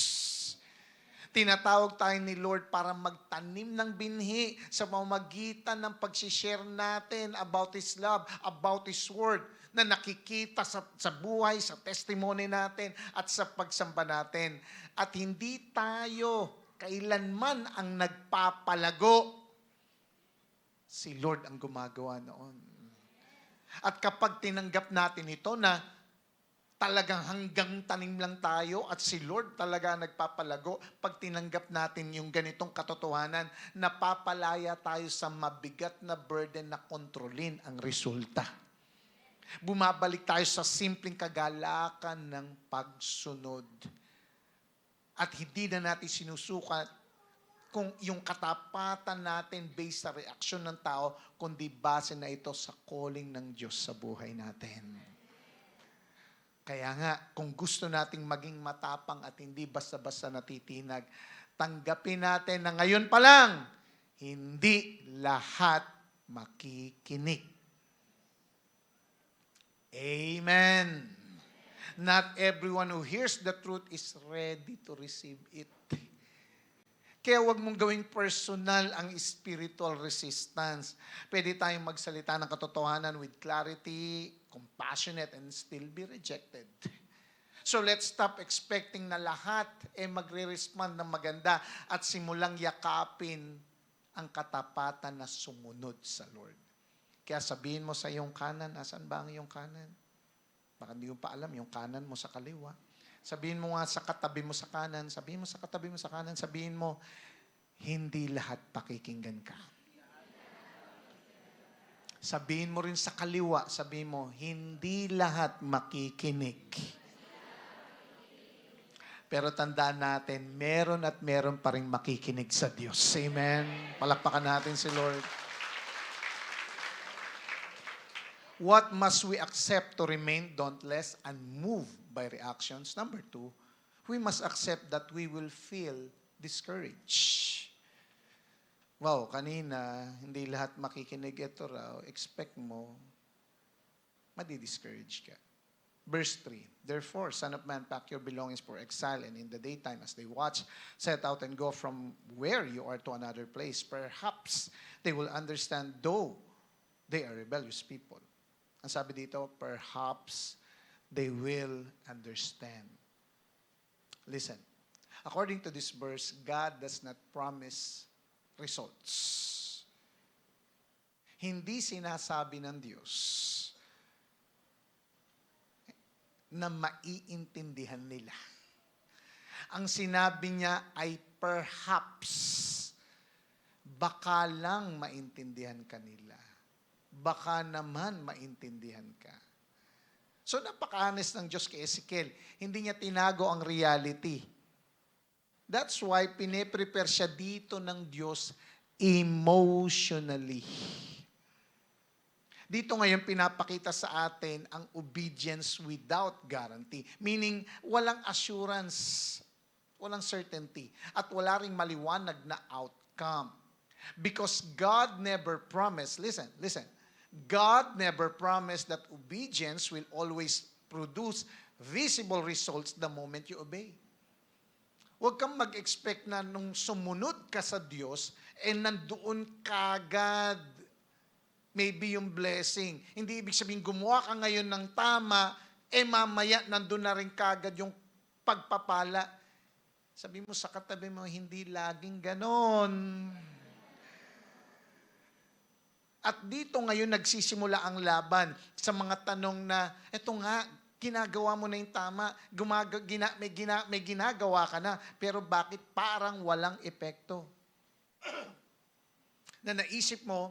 Tinatawag tayo ni Lord para magtanim ng binhi sa pamamagitan ng pagsishare natin about His love, about His word, na nakikita sa buhay, sa testimony natin, at sa pagsamba natin. At hindi tayo kailanman ang nagpapalago. Si Lord ang gumagawa noon. At kapag tinanggap natin ito na talagang hanggang tanim lang tayo at si Lord talaga nagpapalago, pag tinanggap natin yung ganitong katotohanan, napapalaya tayo sa mabigat na burden na kontrolin ang resulta. Bumabalik tayo sa simpleng kagalakan ng pagsunod. At hindi na natin sinusukat kung yung katapatan natin based sa reaksyon ng tao, kundi base na ito sa calling ng Diyos sa buhay natin. Kaya nga, kung gusto nating maging matapang at hindi basta-basta natitinag, tanggapin natin na ngayon pa lang, hindi lahat makikinig. Amen. Not everyone who hears the truth is ready to receive it. Kaya huwag mong gawing personal ang spiritual resistance. Pwede tayong magsalita ng katotohanan with clarity, compassionate, and still be rejected. So let's stop expecting na lahat magre-respond ng maganda at simulang yakapin ang katapatan na sumunod sa Lord. Kaya sabihin mo sa iyong kanan, asan ba ang iyong kanan? Baka hindi mo pa alam, yung kanan mo sa kaliwa. Sabihin mo nga sa katabi mo sa kanan, sabihin mo sa katabi mo sa kanan, sabihin mo, hindi lahat pakikinggan ka. Sabihin mo rin sa kaliwa, sabihin mo, hindi lahat makikinig. Pero tandaan natin, meron at meron pa rin makikinig sa Diyos. Amen. Palakpakan natin si Lord. What must we accept to remain dauntless and moved by reactions? Number 2, we must accept that we will feel discouraged. Wow, kanina, hindi lahat makikinig. Ito raw, expect mo, madi-discourage ka. Verse 3, therefore, Son of Man, pack your belongings for exile, and in the daytime, as they watch, set out and go from where you are to another place. Perhaps they will understand, though they are rebellious people. Ang sabi dito, perhaps they will understand. Listen, according to this verse, God does not promise results. Hindi sinasabi ng Diyos na maiintindihan nila. Ang sinabi niya ay perhaps, baka lang maintindihan kanila. Baka naman maintindihan ka. So napaka-honest ng Diyos kay Ezekiel. Hindi niya tinago ang reality. That's why pine-prepare siya dito ng Diyos emotionally. Dito ngayon pinapakita sa atin ang obedience without guarantee. Meaning, walang assurance, walang certainty, at wala ring maliwanag na outcome. Because God never promised, listen, God never promised that obedience will always produce visible results the moment you obey. Huwag kang mag-expect na nung sumunod ka sa Diyos, nandoon kagad maybe yung blessing. Hindi ibig sabihin gumawa ka ngayon ng tama, mamaya nandun na rin kagad yung pagpapala. Sabi mo sa katabi mo, hindi laging ganon. At dito ngayon nagsisimula ang laban sa mga tanong na, eto nga, ginagawa mo na yung tama, may ginagawa ka na, pero bakit parang walang epekto? Na naisip mo,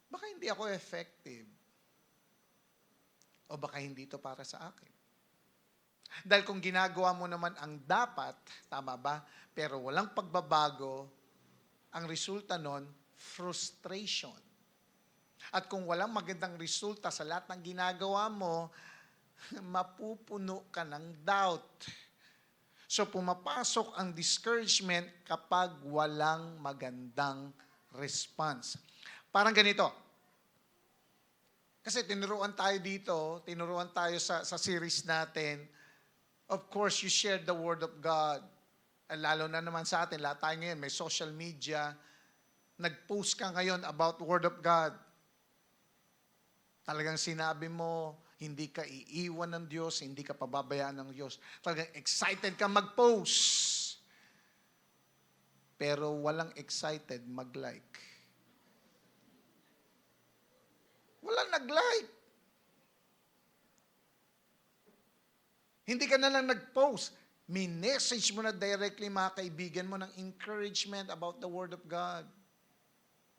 baka hindi ako effective. O baka hindi ito para sa akin. Dahil kung ginagawa mo naman ang dapat, tama ba? Pero walang pagbabago, ang resulta nun, frustration. At kung walang magandang resulta sa lahat ng ginagawa mo, mapupuno ka ng doubt. So pumapasok ang discouragement kapag walang magandang response. Parang ganito. Kasi tinuruan tayo dito, tinuruan tayo sa series natin. Of course, you share the Word of God. Lalo na naman sa atin, lahat tayo ngayon, may social media. Nag-post ka ngayon about Word of God. Talagang sinabi mo, hindi ka iiwan ng Diyos, hindi ka pababayaan ng Diyos. Talagang excited ka mag-post. Pero walang excited mag-like. Walang nag-like. Hindi ka na lang nag-post. Minessage mo na directly mga kaibigan mo ng encouragement about the Word of God.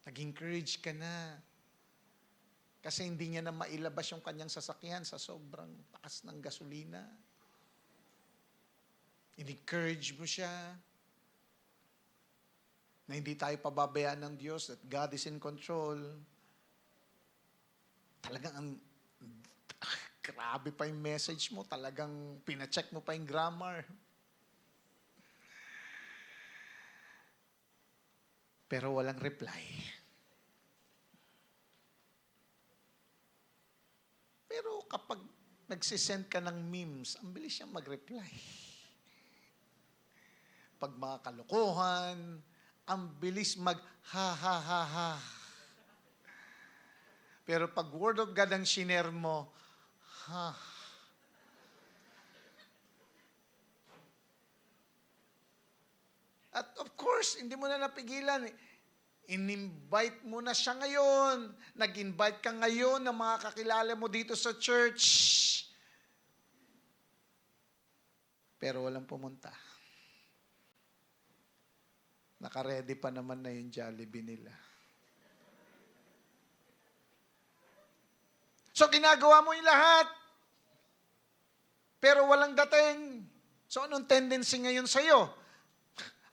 Nag-encourage ka na. Kasi hindi niya na mailabas yung kanyang sasakyan sa sobrang takas ng gasolina. In-encourage mo siya na hindi tayo pababayaan ng Diyos, that God is in control. Talagang grabe pa yung message mo. Talagang pinacheck mo pa yung grammar. Pero walang reply. Pero kapag nagsisend ka ng memes, ang bilis siyang mag-reply. Pag mga kalokohan, ang bilis mag-ha-ha-ha-ha. Pero pag word of God ang shiner mo, ha. At of course, hindi mo na napigilan. In-invite mo na siya ngayon. Nag-invite ka ngayon ng mga kakilala mo dito sa church. Pero walang pumunta. Naka-ready pa naman na yung Jollibee nila. So, ginagawa mo yung lahat. Pero walang dating. So, anong tendency ngayon sa'yo?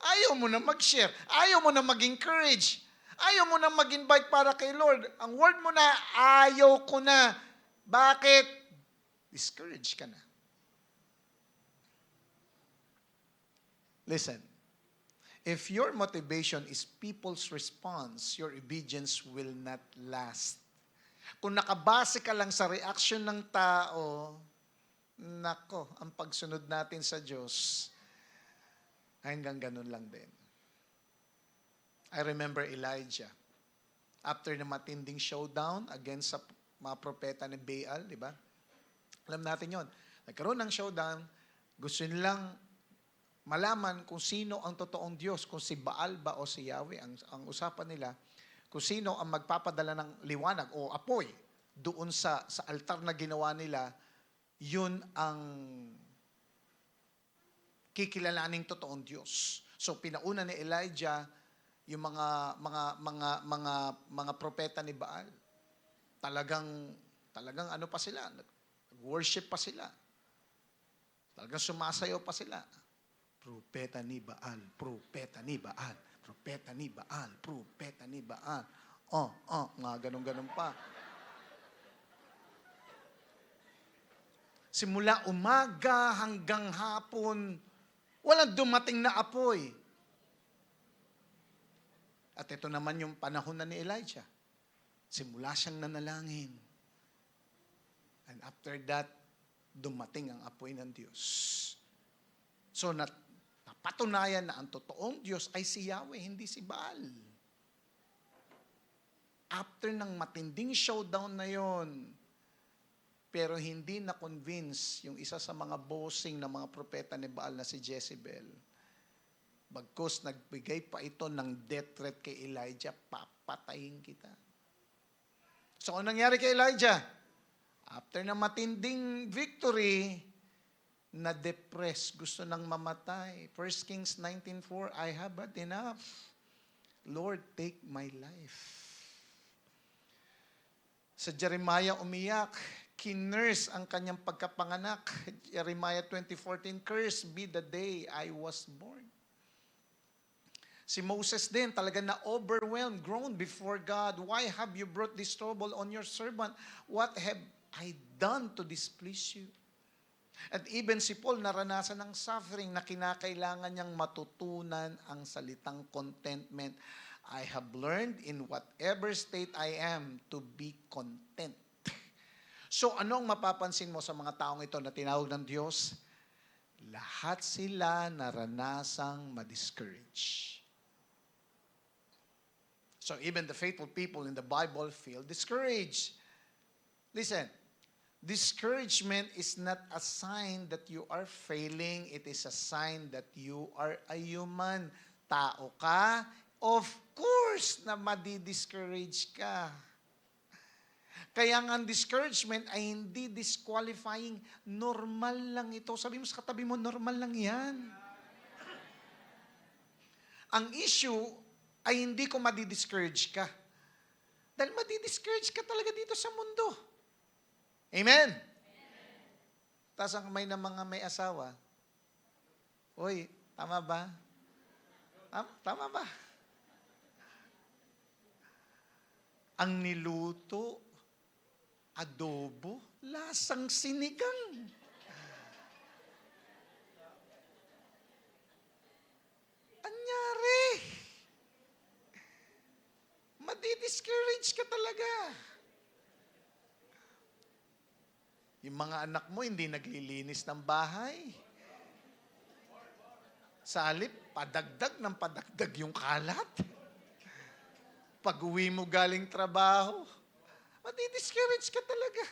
Ayaw mo na mag-share. Ayaw mo na mag-encourage. Ayaw mo na mag-invite para kay Lord. Ang word mo na, ayaw ko na. Bakit? Discourage ka na. Listen. If your motivation is people's response, your obedience will not last. Kung nakabase ka lang sa reaction ng tao, nako, ang pagsunod natin sa Diyos, hanggang ganun lang din. I remember Elijah. After na matinding showdown against sa mga propeta ni Baal, di ba? Alam natin yon. Nagkaroon ng showdown, gusto nilang malaman kung sino ang totoong Diyos, kung si Baal ba o si Yahweh. Ang usapan nila, kung sino ang magpapadala ng liwanag o apoy doon sa altar na ginawa nila, yun ang kikilalaning totoong Diyos. So pinauna ni Elijah yung mga propeta ni Baal. Talagang ano pa sila, worship pa sila. Talagang sumasayaw pa sila. Propeta ni Baal, propeta ni Baal, propeta ni Baal, propeta ni Baal. Mga ganun-ganun pa. Simula umaga hanggang hapon, walang dumating na apoy. At ito naman yung panahon na ni Elijah. Simula siyang nanalangin. And after that, dumating ang apoy ng Diyos. So, napatunayan na ang totoong Diyos ay si Yahweh, hindi si Baal. After ng matinding showdown na yon, pero hindi na-convince yung isa sa mga bossing ng mga propeta ni Baal na si Jezebel. Bagkus nagbigay pa ito ng death threat kay Elijah, papatayin kita. So, anong nangyari kay Elijah? After ng matinding victory, na-depress, gusto nang mamatay. 1 Kings 19:4, I have had enough. Lord, take my life. Sa Jeremiah umiyak, kinurse ang kanyang pagkapanganak. Jeremiah 20:14, cursed be the day I was born. Si Moses din, talaga na-overwhelmed, groaned before God. Why have you brought this trouble on your servant? What have I done to displease you? At even si Paul naranasan ng suffering na kinakailangan niyang matutunan ang salitang contentment. I have learned in whatever state I am to be content. So anong mapapansin mo sa mga taong ito na tinawag ng Diyos? Lahat sila naranasang ma-discourage. So even the faithful people in the Bible feel discouraged. Listen, discouragement is not a sign that you are failing. It is a sign that you are a human. Tao ka, of course na madi-discourage ka. Kaya nga ang discouragement ay hindi disqualifying. Normal lang ito. Sabi mo sa katabi mo, normal lang yan. Ang issue ay hindi ko madi-discourage ka. Dahil madi-discourage ka talaga dito sa mundo. Amen? Taas ang kamay ng mga may asawa. Uy, tama ba? Tama ba? Ang niluto, adobo, lasang sinigang. Anyari? Madi-discourage ka talaga. Yung mga anak mo hindi naglilinis ng bahay. Sa halip, padagdag yung kalat. Pag-uwi mo galing trabaho, madi-discourage ka talaga.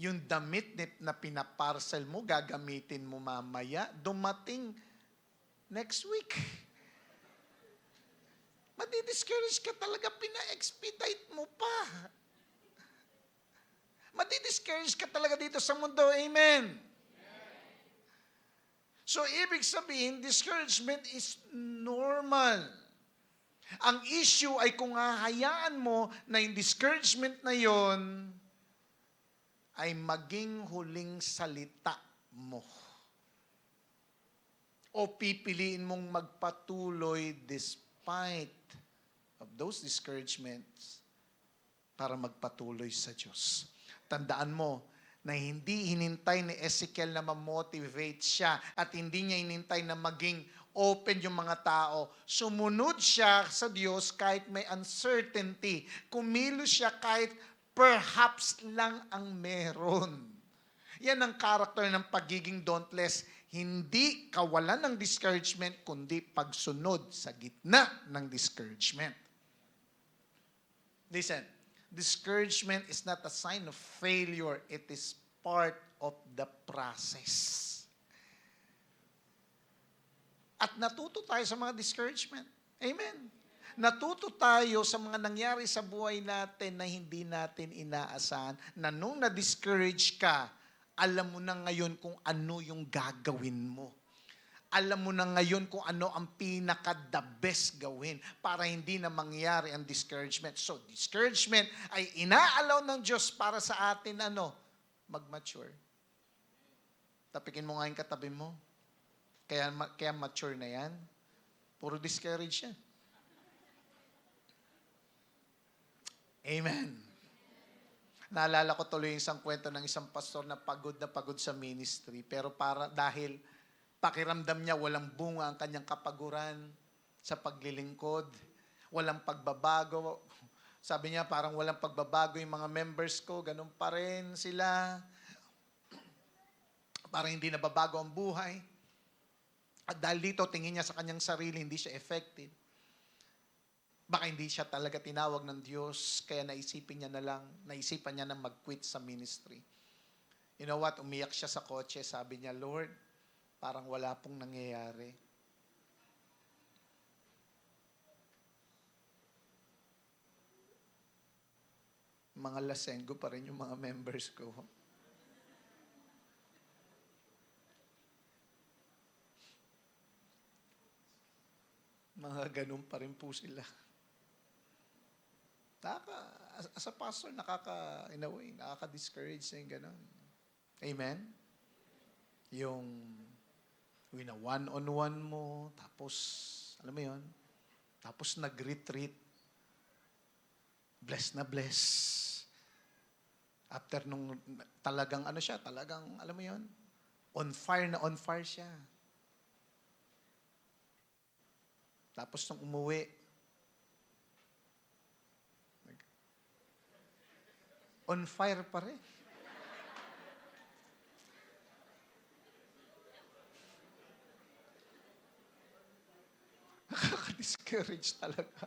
Yung damit na pinaparcel mo, gagamitin mo mamaya, dumating next week. Madi-discourage ka talaga, pina-expedite mo pa. Madi-discourage ka talaga dito sa mundo. Amen. So, ibig sabihin, discouragement is normal. Ang issue ay kung hahayaan mo na yung discouragement na yon ay maging huling salita mo. O pipiliin mong magpatuloy despite of those discouragements para magpatuloy sa Diyos. Tandaan mo na hindi hinintay ni Ezekiel na ma-motivate siya at hindi niya hinintay na maging open yung mga tao. Sumunod siya sa Diyos kahit may uncertainty. Kumilos siya kahit perhaps lang ang meron. Yan ang character ng pagiging dauntless. Hindi kawalan ng discouragement, kundi pagsunod sa gitna ng discouragement. Listen, discouragement is not a sign of failure. It is part of the process. At natuto tayo sa mga discouragement. Amen. Natuto tayo sa mga nangyari sa buhay natin na hindi natin inaasahan, na nung na-discourage ka, alam mo na ngayon kung ano yung gagawin mo. Alam mo na ngayon kung ano ang pinaka-the best gawin para hindi na mangyari ang discouragement. So, discouragement ay inaalaw ng Diyos para sa atin, mag-mature. Tapikin mo nga yung katabi mo. Kaya mature na yan. Puro discourage yan. Amen. Naalala ko tuloy yung isang kwento ng isang pastor na pagod sa ministry. Pero dahil pakiramdam niya walang bunga ang kanyang kapaguran sa paglilingkod. Walang pagbabago. Sabi niya parang walang pagbabago yung mga members ko. Ganun pa rin sila. Parang hindi nababago ang buhay. At dahil dito, tingin niya sa kanyang sarili, hindi siya effective. Baka hindi siya talaga tinawag ng Diyos, kaya naisipan niya na mag-quit sa ministry. You know what? Umiyak siya sa kotse, sabi niya, Lord, parang wala pong nangyayari. Mga lasenggo pa rin yung mga members ko. Mga ganun pa rin po sila. As a pastor, nakaka-discourage na yung ganun. Amen? Yung one-on-one mo, tapos, alam mo yun, tapos nag-retreat, bless na bless. After nung talagang alam mo yun, on fire siya. Tapos nung umuwi, on fire pa rin. Nakaka-discourage talaga.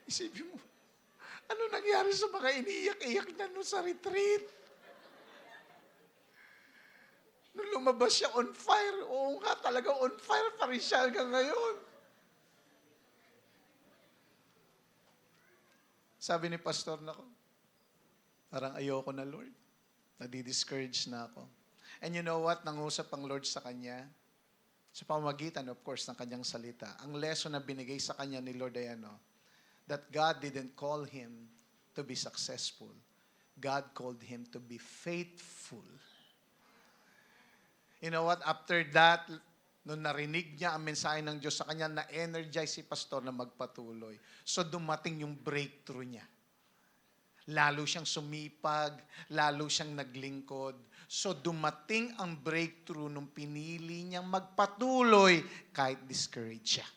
Isipin mo, ano nangyari sa mga iniiyak-iyak na nun sa retreat? Nung lumabas siya on fire, oo nga talaga on fire pa rin siya hanggang ngayon. Sabi ni pastor na ko, parang ayoko na, Lord. Nadi-discourage na ako. And you know what? Nangusap ang Lord sa kanya. Sa pamamagitan, of course, ng kanyang salita. Ang lesson na binigay sa kanya ni Lord ay that God didn't call him to be successful. God called him to be faithful. You know what? After that, nung narinig niya ang mensahe ng Diyos sa kanya, na-energize si pastor na magpatuloy. So dumating yung breakthrough niya. Lalo siyang sumipag, lalo siyang naglingkod. So dumating ang breakthrough nung pinili niyang magpatuloy kahit discouraged siya.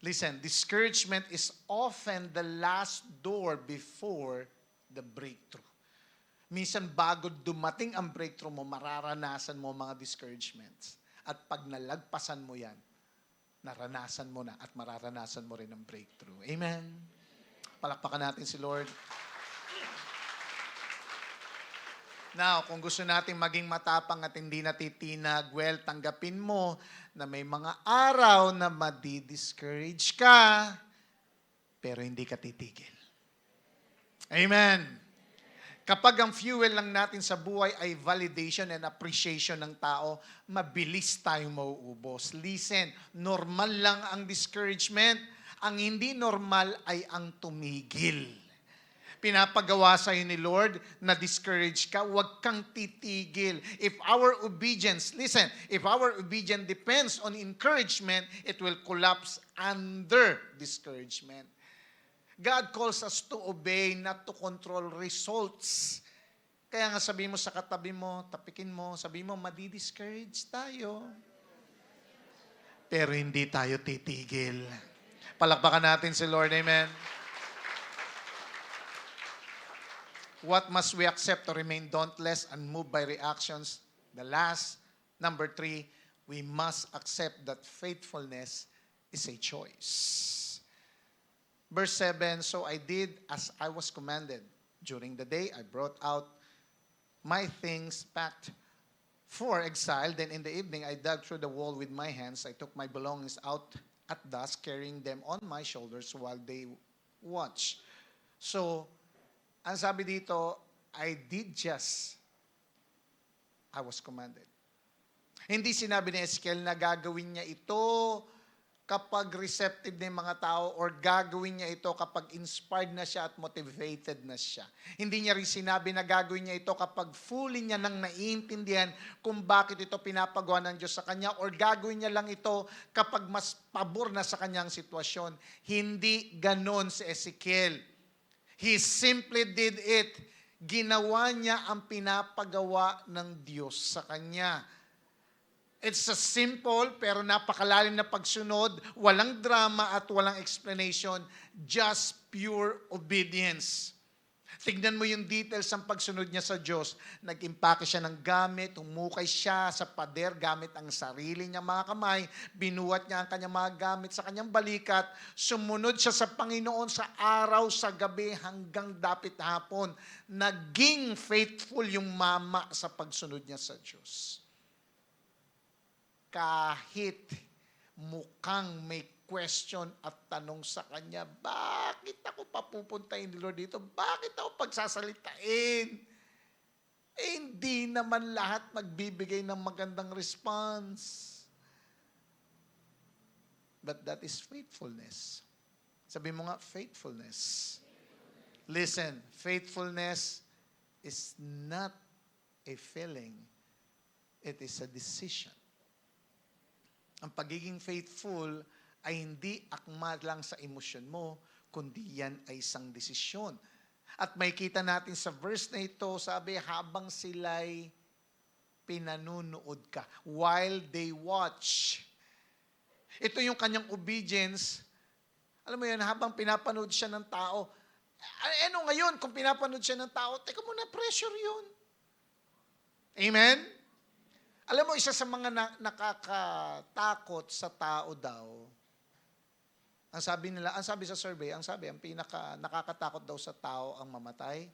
Listen, discouragement is often the last door before the breakthrough. Minsan bago dumating ang breakthrough mo, mararanasan mo mga discouragements. At pag nalagpasan mo yan, naranasan mo na at mararanasan mo rin ang breakthrough. Amen? Palakpakan natin si Lord. Now, kung gusto natin maging matapang at hindi natitinag, well, tanggapin mo na may mga araw na madi-discourage ka, pero hindi ka titigil. Amen. Kapag ang fuel lang natin sa buhay ay validation and appreciation ng tao, mabilis tayong mauubos. Listen, normal lang ang discouragement. Ang hindi normal ay ang tumigil. Pinapagawa sa'yo ni Lord na discourage ka, huwag kang titigil. If our obedience, listen, if our obedience depends on encouragement, it will collapse under discouragement. God calls us to obey, not to control results. Kaya nga sabihin mo sa katabi mo, tapikin mo, sabihin mo, madi-discourage tayo. Pero hindi tayo titigil. Palakpakan natin si Lord, amen. What must we accept to remain dauntless and moved by reactions? The last, number 3, we must accept that faithfulness is a choice. Verse 7, so I did as I was commanded. During the day, I brought out my things packed for exile. Then in the evening, I dug through the wall with my hands. I took my belongings out at dusk, carrying them on my shoulders while they watched. So, ang sabi dito, I did just I was commanded. Hindi sinabi ni Ezekiel na gagawin niya ito kapag receptive na yung mga tao or gagawin niya ito kapag inspired na siya at motivated na siya. Hindi niya rin sinabi na gagawin niya ito kapag fully niya nang naiintindihan kung bakit ito pinapagawa ng Diyos sa kanya or gagawin niya lang ito kapag mas pabor na sa kanyang sitwasyon. Hindi ganon si Ezekiel. He simply did it. Ginawa niya ang pinapagawa ng Diyos sa kanya. It's a simple pero napakalalim na pagsunod, walang drama at walang explanation, just pure obedience. Tignan mo yung details ng pagsunod niya sa Diyos. Nag-impake siya ng gamit, umukay siya sa pader gamit ang sarili niya mga kamay, binuhat niya ang kanyang mga gamit sa kanyang balikat, sumunod siya sa Panginoon sa araw, sa gabi, hanggang dapit hapon. Naging faithful yung mama sa pagsunod niya sa Diyos. Kahit mukhang may question at tanong sa kanya, bakit ako papupuntahin ni Lord dito? Bakit ako pagsasalitain? Hindi naman lahat magbibigay ng magandang response. But that is faithfulness. Sabi mo nga, faithfulness. Listen, faithfulness is not a feeling. It is a decision. Ang pagiging faithful ay hindi akma lang sa emosyon mo, kundi yan ay isang desisyon. At may kita natin sa verse na ito, sabi, habang sila'y pinanunood ka, while they watch. Ito yung kanyang obedience. Alam mo yan, habang pinapanood siya ng tao, ano ngayon, kung pinapanood siya ng tao, teka muna, pressure yun. Amen? Alam mo, isa sa mga nakakatakot sa tao daw, ang sabi sa survey, ang pinaka nakakatakot daw sa tao ang mamatay.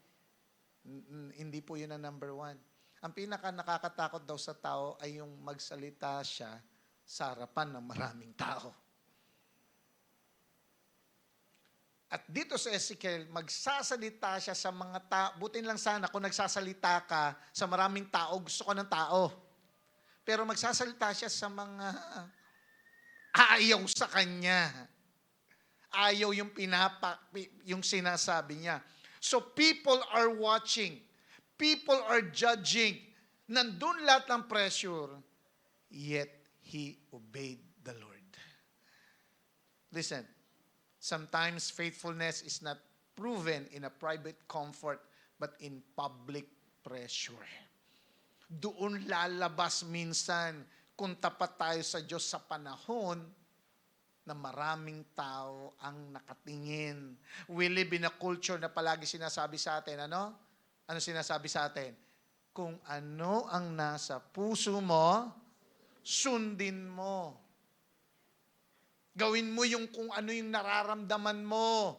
Hindi po yun ang number 1. Ang pinaka nakakatakot daw sa tao ay yung magsalita siya sa harapan ng maraming tao. At dito sa Ezekiel, magsasalita siya sa mga tao. Butin lang sana kung nagsasalita ka sa maraming tao, gusto ko ng tao. Pero magsasalita siya sa mga ayaw sa kanya. Ayaw yung yung sinasabi niya. So people are watching. People are judging. Nandun lahat ng pressure. Yet, he obeyed the Lord. Listen, sometimes faithfulness is not proven in a private comfort, but in public pressure. Doon lalabas minsan kung tapat tayo sa Diyos sa panahon na maraming tao ang nakatingin. We live in a culture na palagi sinasabi sa atin, ano? Ano sinasabi sa atin? Kung ano ang nasa puso mo, sundin mo. Gawin mo yung kung ano yung nararamdaman mo.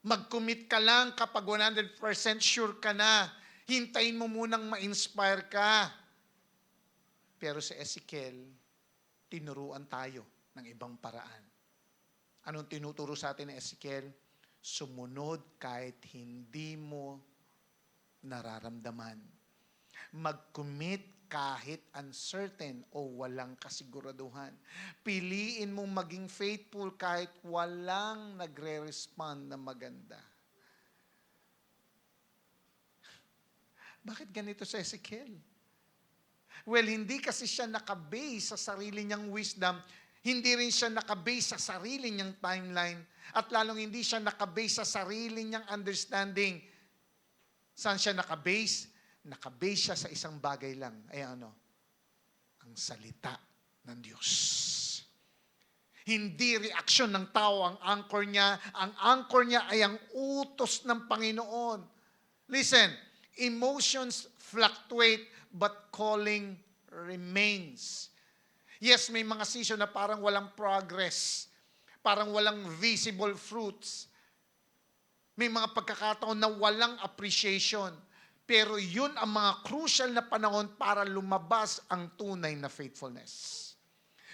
Mag-commit ka lang kapag 100% sure ka na. Hintayin mo munang ma-inspire ka. Pero si Ezekiel, tinuruan tayo ng ibang paraan. Anong tinuturo sa atin ni Ezekiel? Sumunod kahit hindi mo nararamdaman. Mag-commit kahit uncertain o walang kasiguraduhan. Piliin mong maging faithful kahit walang nagre-respond na maganda. Bakit ganito sa Ezekiel? Well, hindi kasi siya nakabase sa sarili niyang wisdom, hindi rin siya nakabase sa sarili niyang timeline, at lalong hindi siya nakabase sa sarili niyang understanding. Saan siya nakabase? Nakabase siya sa isang bagay lang. Ay ano? Ang salita ng Diyos. Hindi reaksyon ng tao ang anchor niya. Ang anchor niya ay ang utos ng Panginoon. Listen, emotions fluctuate but calling remains. Yes, may mga season na parang walang progress. Parang walang visible fruits. May mga pagkakataon na walang appreciation. Pero yun ang mga crucial na panahon para lumabas ang tunay na faithfulness.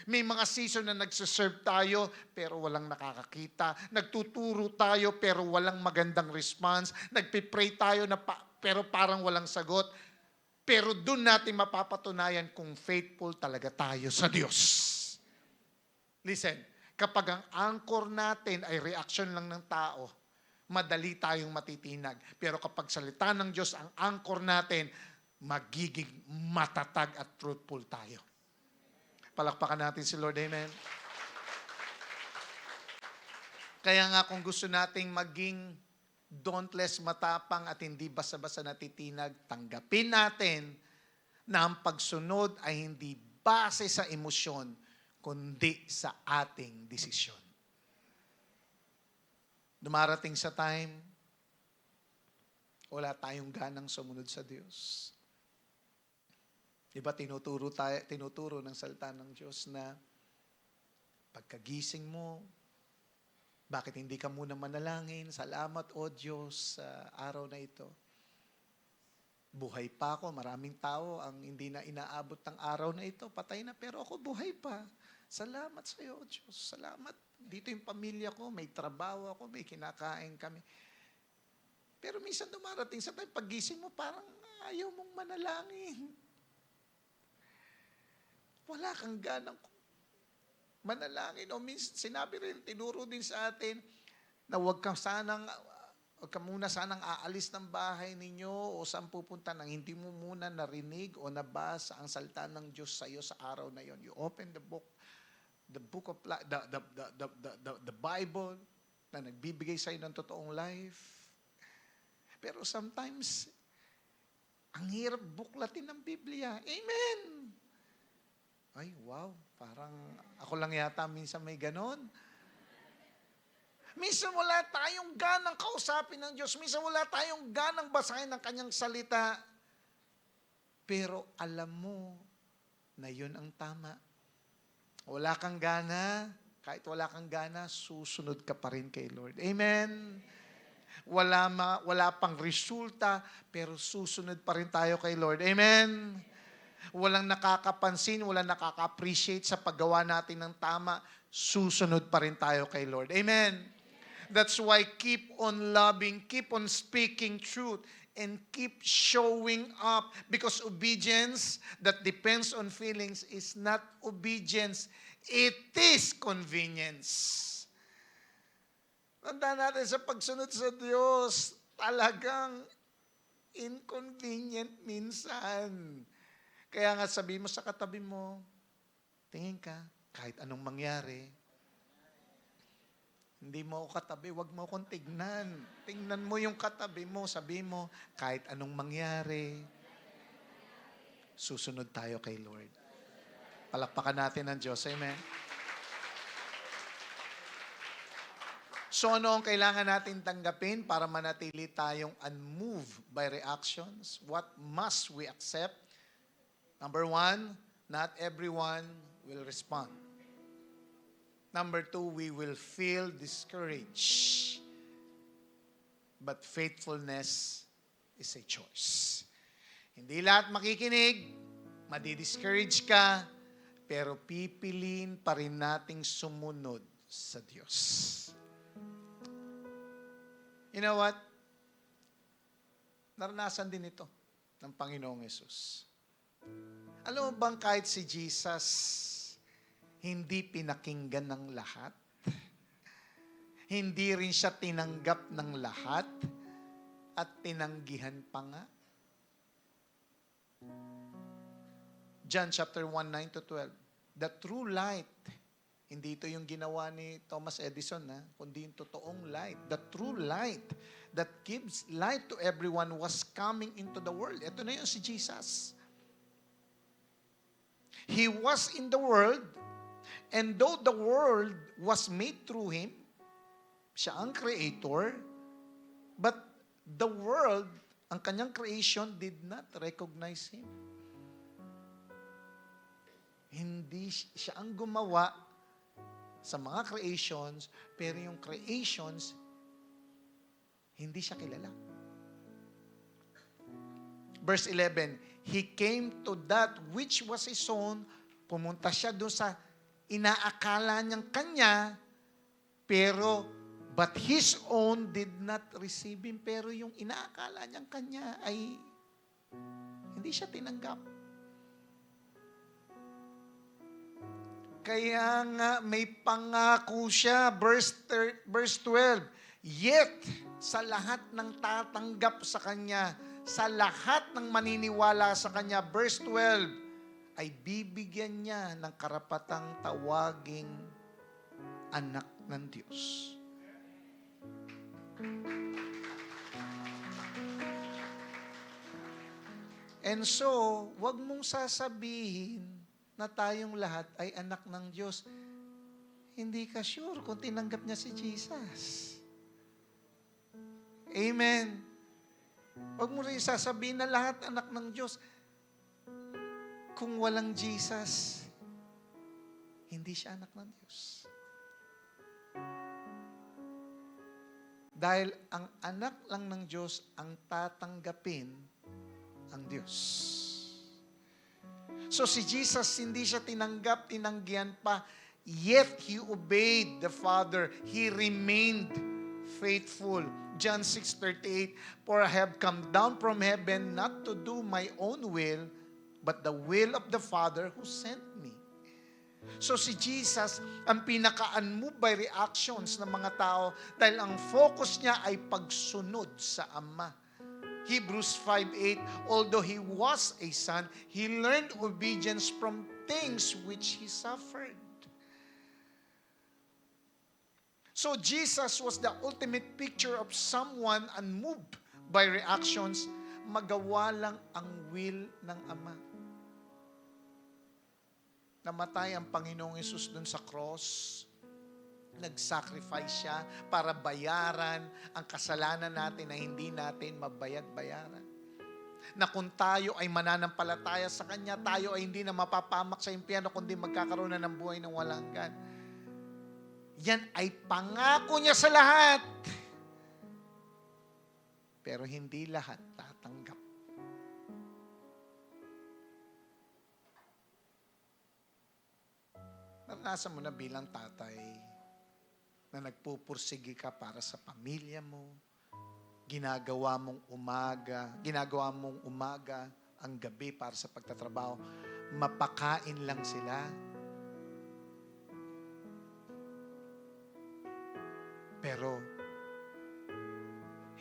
May mga season na nagsiserve tayo pero walang nakakakita. Nagtuturo tayo pero walang magandang response. Nagpipray tayo pero parang walang sagot. Pero doon natin mapapatunayan kung faithful talaga tayo sa Diyos. Listen, kapag ang anchor natin ay reaction lang ng tao, madali tayong matitinag. Pero kapag salita ng Diyos ang anchor natin, magiging matatag at truthful tayo. Palakpakan natin si Lord. Amen. Kaya nga kung gusto nating maging dauntless, matapang at hindi basta-basta natitinag, tanggapin natin na ang pagsunod ay hindi base sa emosyon, kundi sa ating desisyon. Dumarating sa time, wala tayong ganang sumunod sa Diyos. Diba tinuturo ng salita ng Diyos na pagkagising mo, bakit hindi ka muna manalangin? Salamat, O Diyos, sa araw na ito. Buhay pa ako, maraming tao ang hindi na inaabot ng araw na ito, patay na, pero ako buhay pa. Salamat sa iyo, O Diyos. Salamat. Dito yung pamilya ko, may trabaho ako, may kinakain kami. Pero minsan dumarating sa tayo, paggising mo, parang ayaw mong manalangin. Wala kang ganang manalangin. O minsan, sinabi rin, tinuro din sa atin, na huwag ka muna sanang aalis ng bahay ninyo o saan pupunta nang hindi mo muna narinig o nabasa ang salita ng Diyos sa iyo sa araw na yon. You open the book of the Bible na nagbibigay sa iyo ng totoong life. Pero sometimes ang hirap buklatin ng Biblia. Amen. Ay, wow, parang ako lang yata minsan may ganon. Minsan wala tayong ganang kausapin ng Diyos. Minsan wala tayong ganang basahin ng kanyang salita. Pero alam mo na yun ang tama. Wala kang gana, kahit wala kang gana, susunod ka pa rin kay Lord. Amen? Wala pang resulta, pero susunod pa rin tayo kay Lord. Amen? Walang nakakapansin, walang nakaka-appreciate sa paggawa natin ng tama, susunod pa rin tayo kay Lord. Amen? That's why keep on loving, keep on speaking truth, and keep showing up, because obedience that depends on feelings is not obedience. It is convenience. Tandaan natin sa pagsunod sa Diyos, talagang inconvenient minsan. Kaya nga sabi mo sa katabi mo, tingin ka, kahit anong mangyari, hindi mo ako katabi, wag mo akong tignan. Tingnan mo yung katabi mo, sabi mo, kahit anong mangyari, susunod tayo kay Lord. Palakpakan natin ang Diyos. Amen. So ano ang kailangan natin tanggapin para manatili tayong unmoved by reactions? What must we accept? Number 1, not everyone will respond. Number 2, we will feel discouraged. But faithfulness is a choice. Hindi lahat makikinig, madi-discourage ka, pero pipiliin pa rin nating sumunod sa Diyos. You know what? Naranasan din ito ng Panginoong Yesus. Alam mo bang kahit si Jesus, hindi pinakinggan ng lahat? Hindi rin siya tinanggap ng lahat at tinanggihan pa nga? John chapter 1, 9-12. The true light, hindi ito yung ginawa ni Thomas Edison, kundi yung totoong light. The true light that gives light to everyone was coming into the world. Ito na yun si Jesus. He was in the world, and though the world was made through Him, siya ang creator, but the world, ang kanyang creation, did not recognize Him. Hindi siya ang gumawa sa mga creations, pero yung creations, hindi siya kilala. Verse 11, He came to that which was His own. Pumunta siya doon sa inaakala niyang kanya, pero, but His own did not receive Him. Pero yung inaakala niyang kanya ay hindi siya tinanggap. Kaya nga may pangako siya, verse 12, yet sa lahat ng tatanggap sa Kanya, sa lahat ng maniniwala sa Kanya, verse 12, ay bibigyan niya ng karapatang tawaging anak ng Diyos. And so, wag mong sasabihin na tayong lahat ay anak ng Diyos. Hindi ka sure kung tinanggap niya si Jesus. Amen. Huwag mo rin sasabihin na lahat anak ng Diyos. Kung walang Jesus, hindi siya anak ng Diyos. Dahil ang anak lang ng Diyos ang tatanggapin ang Diyos. So si Jesus, hindi siya tinanggap, tinanggihan pa, yet He obeyed the Father. He remained faithful. John 6:38, For I have come down from heaven not to do my own will, but the will of the Father who sent me. So si Jesus, ang pinaka-unmoved by reactions ng mga tao dahil ang focus niya ay pagsunod sa Ama. Hebrews 5:8, although He was a son, He learned obedience from things which He suffered. So Jesus was the ultimate picture of someone unmoved by reactions, magawa lang ang will ng Ama. Namatay ang Panginoong Hesus dun sa cross. Nag-sacrifice siya para bayaran ang kasalanan natin na hindi natin mabayad-bayaran. Na kung tayo ay mananampalataya sa Kanya, tayo ay hindi na mapapamak sa impyerno, kundi magkakaroon na ng buhay ng walang hanggan. Yan ay pangako niya sa lahat. Pero hindi lahat tatanggap. Naranasan mo na bilang tatay na nagpupursige ka para sa pamilya mo, ginagawa mong umaga ang gabi para sa pagtatrabaho, mapakain lang sila. Pero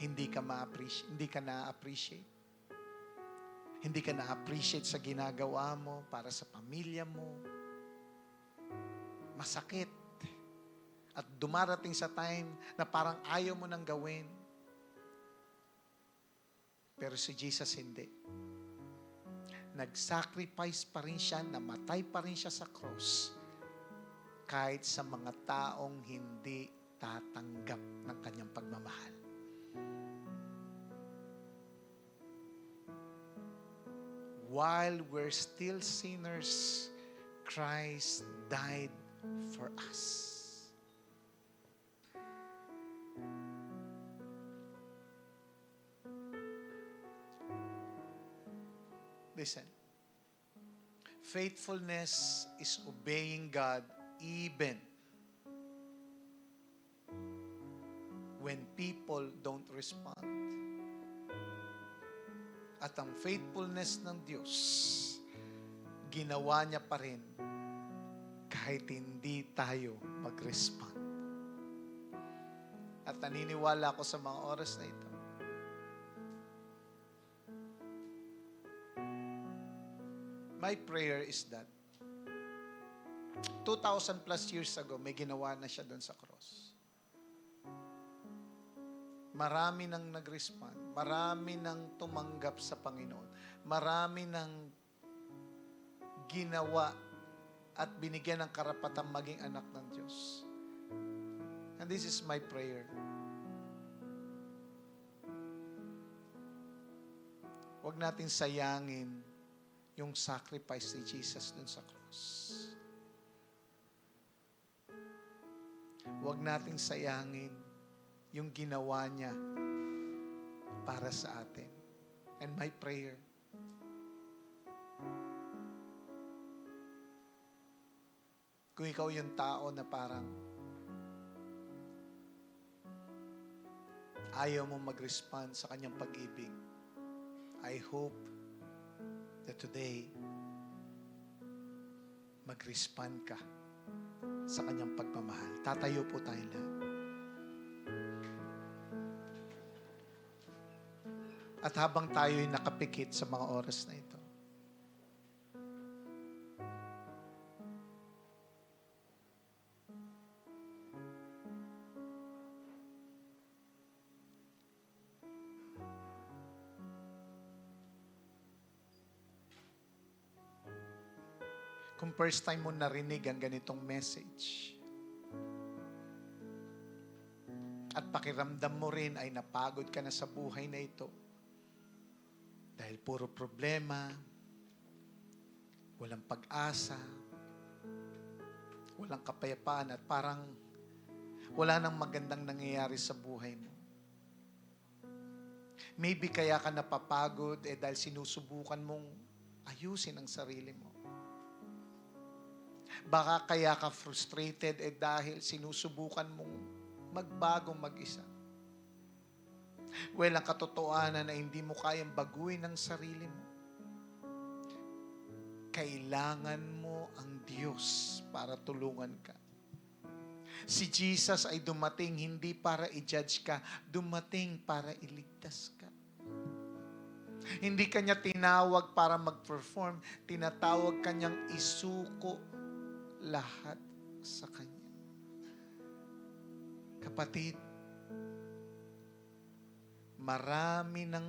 hindi ka na-appreciate. Hindi ka na-appreciate sa ginagawa mo para sa pamilya mo. Masakit. At dumarating sa time na parang ayaw mo nang gawin. Pero si Jesus hindi. Nag-sacrifice pa rin siya, namatay pa rin siya sa cross, kahit sa mga taong hindi tatanggap ng kanyang pagmamahal. While we're still sinners, Christ died for us. Listen. Faithfulness is obeying God even when people don't respond. At ang faithfulness ng Diyos, ginawa niya pa rin kahit hindi tayo mag-respond. At naniniwala ako sa mga oras na ito, my prayer is that 2,000 plus years ago, may ginawa na siya doon sa cross. Marami nang nag-respond. Marami nang tumanggap sa Panginoon. Marami nang ginawa at binigyan ng karapatang maging anak ng Diyos. And this is my prayer. Huwag natin sayangin yung sacrifice ni Jesus dun sa cross. Huwag nating sayangin yung ginawa niya para sa atin. And my prayer, kung ikaw yung tao na parang ayaw mo mag-respond sa kanyang pag-ibig, I hope that today, mag-respond ka sa kanyang pagmamahal. Tatayo po tayo lahat. At habang tayo'y nakapikit sa mga oras na ito, kung first time mo narinig ang ganitong message, at pakiramdam mo rin ay napagod ka na sa buhay na ito, dahil puro problema, walang pag-asa, walang kapayapaan, at parang wala nang magandang nangyayari sa buhay mo. Maybe kaya ka napapagod dahil sinusubukan mong ayusin ang sarili mo. Baka kaya ka frustrated dahil sinusubukan mong magbagong mag-isa. Well, ang katotohanan na hindi mo kayang baguhin ang sarili mo. Kailangan mo ang Diyos para tulungan ka. Si Jesus ay dumating hindi para i-judge ka, dumating para iligtas ka. Hindi kanya tinawag para mag-perform, tinatawag kanyang isuko lahat sa kanya. Kapatid, marami nang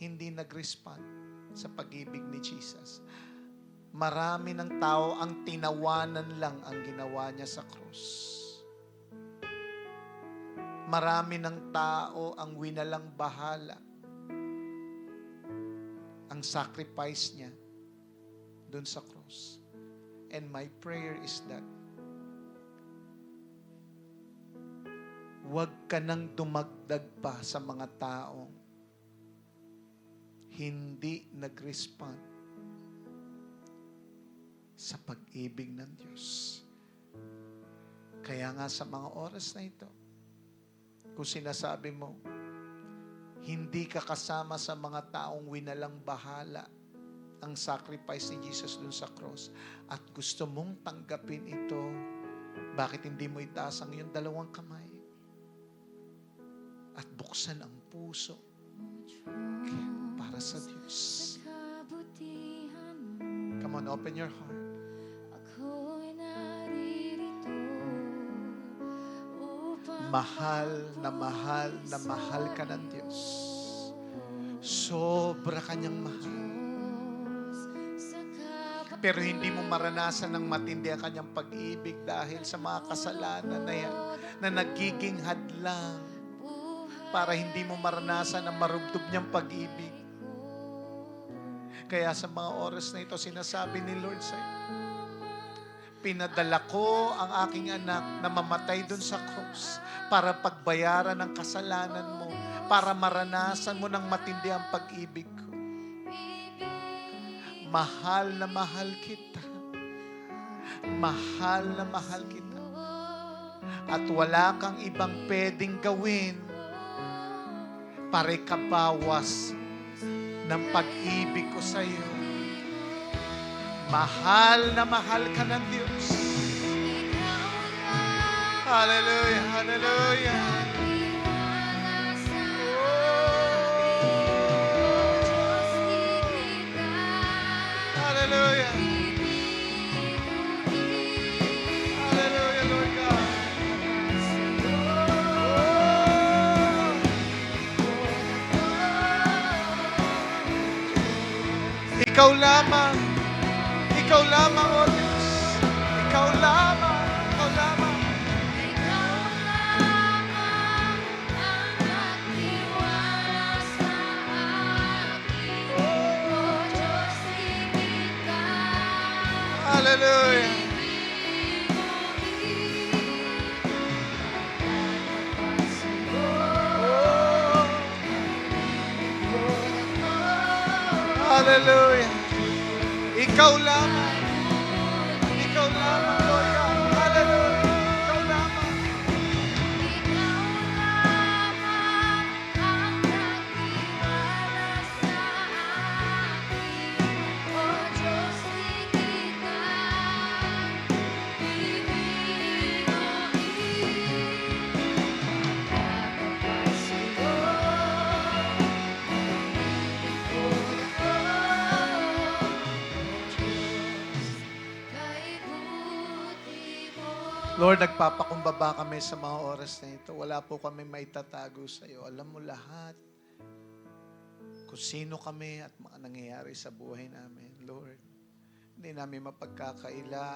hindi nag-respond sa pag-ibig ni Jesus. Marami ng tao ang tinawanan lang ang ginawa niya sa krus. Marami ng tao ang winalang bahala ang sacrifice niya doon sa krus. And my prayer is that huwag ka nang dumagdag pa sa mga taong hindi nag-respond sa pag-ibig ng Diyos. Kaya nga sa mga oras na ito, kung sinasabi mo, Hindi ka kasama sa mga taong winalang bahala ang sacrifice ni Jesus dun sa cross. At gusto mong tanggapin ito, bakit hindi mo itaas ang iyong dalawang kamay? At buksan ang puso para sa Diyos. Kabutihan Come on, open your heart. ako'y naririto upang Mahal na mahal na mahal ka ng Diyos. Sobra kanyang mahal. sa kabutihan Pero hindi mo maranasan ng matindi ang kanyang pag-ibig dahil sa mga kasalanan na yan na nagiging hadlang para hindi mo maranasan ang marubdob niyang pag-ibig. Kaya sa mga oras na ito, sinasabi ni Lord sa'yo, pinadala ko ang aking anak na mamatay dun sa cross para pagbayaran ng kasalanan mo, para maranasan mo ng matindi ang pag-ibig ko. Mahal na mahal kita. Mahal na mahal kita. At wala kang ibang pwedeng gawin para ikabawas ng pag-ibig ko sa iyo. Mahal na mahal ka ng Diyos. Hallelujah, hallelujah. Hallelujah. Hallelujah, Lord God. Ikaw lamang, O Diyos. Ikaw lamang, ikaw lamang. Hallelujah. Hallelujah. Ikaw lamang. Ikaw lamang, Lord God. Hallelujah. Ikaw lamang. Lord, nagpapakumbaba kami sa mga oras na ito. Wala po kami maitatago sa iyo. Alam mo lahat kung sino kami at mga nangyayari sa buhay namin. Lord, hindi namin mapagkakaila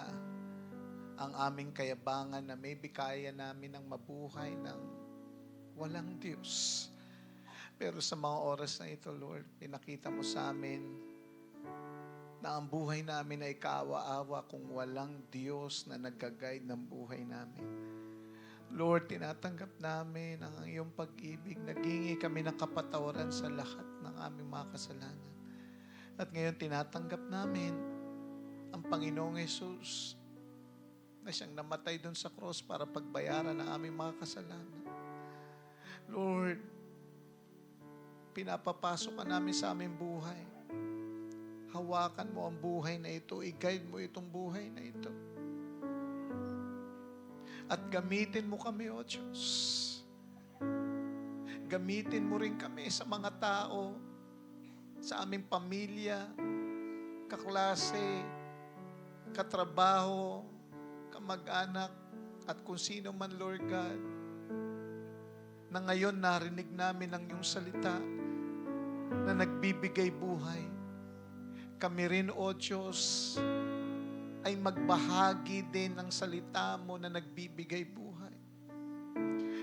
ang aming kayabangan na maybe kaya namin ang mabuhay ng walang Diyos. Pero sa mga oras na ito, Lord, pinakita mo sa amin na ang buhay namin ay kaawa-awa kung walang Diyos na nag-guide ng buhay namin. Lord, tinatanggap namin ang iyong pag-ibig. Naghingi kami ng kapatawaran sa lahat ng aming mga kasalanan. At ngayon tinatanggap namin ang Panginoong Hesus na siyang namatay doon sa cross para pagbayaran ng aming mga kasalanan. Lord, pinapapasok ka namin sa aming buhay. Hawakan mo ang buhay na ito. I-guide mo itong buhay na ito. At gamitin mo kami, O Diyos. Gamitin mo rin kami sa mga tao, sa aming pamilya, kaklase, katrabaho, kamag-anak, at kung sino man, Lord God, na ngayon narinig namin ang iyong salita na nagbibigay buhay. Kami rin, O Diyos, ay magbahagi din ng salita mo na nagbibigay buhay.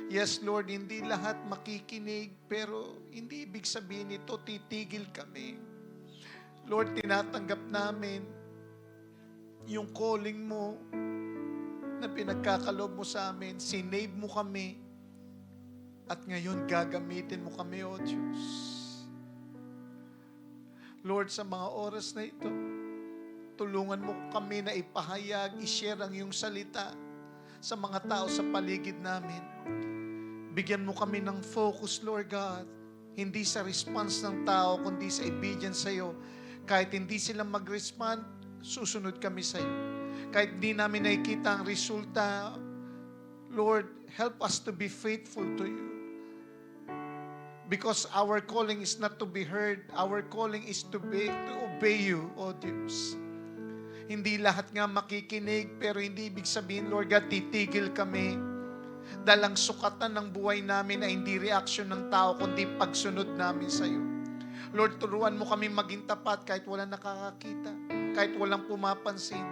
Yes, Lord, hindi lahat makikinig, pero hindi ibig sabihin ito, titigil kami. Lord, tinatanggap namin yung calling mo na pinagkakaloob mo sa amin. Sinave mo kami, at ngayon gagamitin mo kami, O Diyos. Lord, sa mga oras na ito, tulungan mo kami na ipahayag, i-share ang iyong salita sa mga tao sa paligid namin. Bigyan mo kami ng focus, Lord God. Hindi sa response ng tao, kundi sa obedience sa'yo. Kahit hindi sila mag-respond, susunod kami sa'yo. Kahit hindi namin nakikita ang resulta, Lord, help us to be faithful to you. Because our calling is not to be heard. Our calling is to obey you, O Diyos. Hindi lahat nga makikinig, pero hindi ibig sabihin, Lord God, titigil kami. Dahil ang sukatan ng buhay namin ay hindi reaksyon ng tao, kundi pagsunod namin sa iyo. Lord, turuan mo kami maging tapat kahit walang nakakakita, kahit walang pumapansin,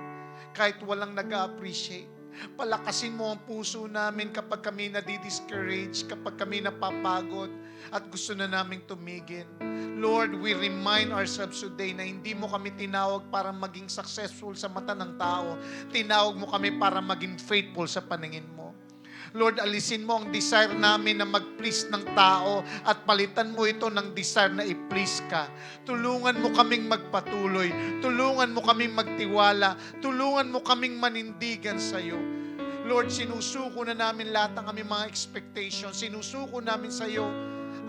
kahit walang nag-appreciate. Palakasin mo ang puso namin kapag kami nadi-discourage, kapag kami napapagod at gusto na naming tumigil. Lord, we remind ourselves today na hindi mo kami tinawag para maging successful sa mata ng tao. Tinawag mo kami para maging faithful sa paningin mo. Lord, alisin mo ang desire namin na mag-please ng tao at palitan mo ito ng desire na i-please ka. Tulungan mo kaming magpatuloy. Tulungan mo kaming magtiwala. Tulungan mo kaming manindigan sa iyo. Lord, sinusuko na namin lahat ng aming mga expectations. Sinusuko namin sa iyo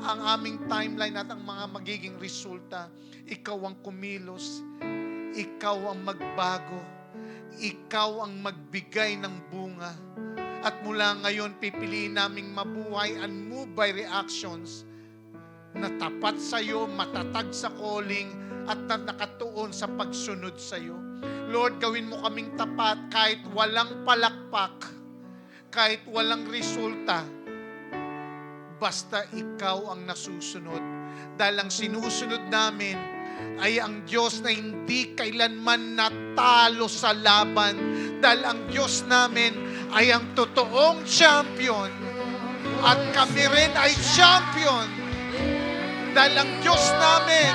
ang aming timeline at ang mga magiging resulta. Ikaw ang kumilos. Ikaw ang magbago. Ikaw ang magbigay ng bunga. At mula ngayon, pipiliin naming mabuhay and move by reactions na tapat sa iyo, matatag sa calling, at na nakatuon sa pagsunod sa iyo. Lord, gawin mo kaming tapat kahit walang palakpak, kahit walang resulta, basta ikaw ang nasusunod. Dahil ang sinusunod namin ay ang Diyos na hindi kailanman natalo sa laban. Dahil ang Diyos namin ay ang totoong champion. At kami rin ay champion. Dahil ang Diyos namin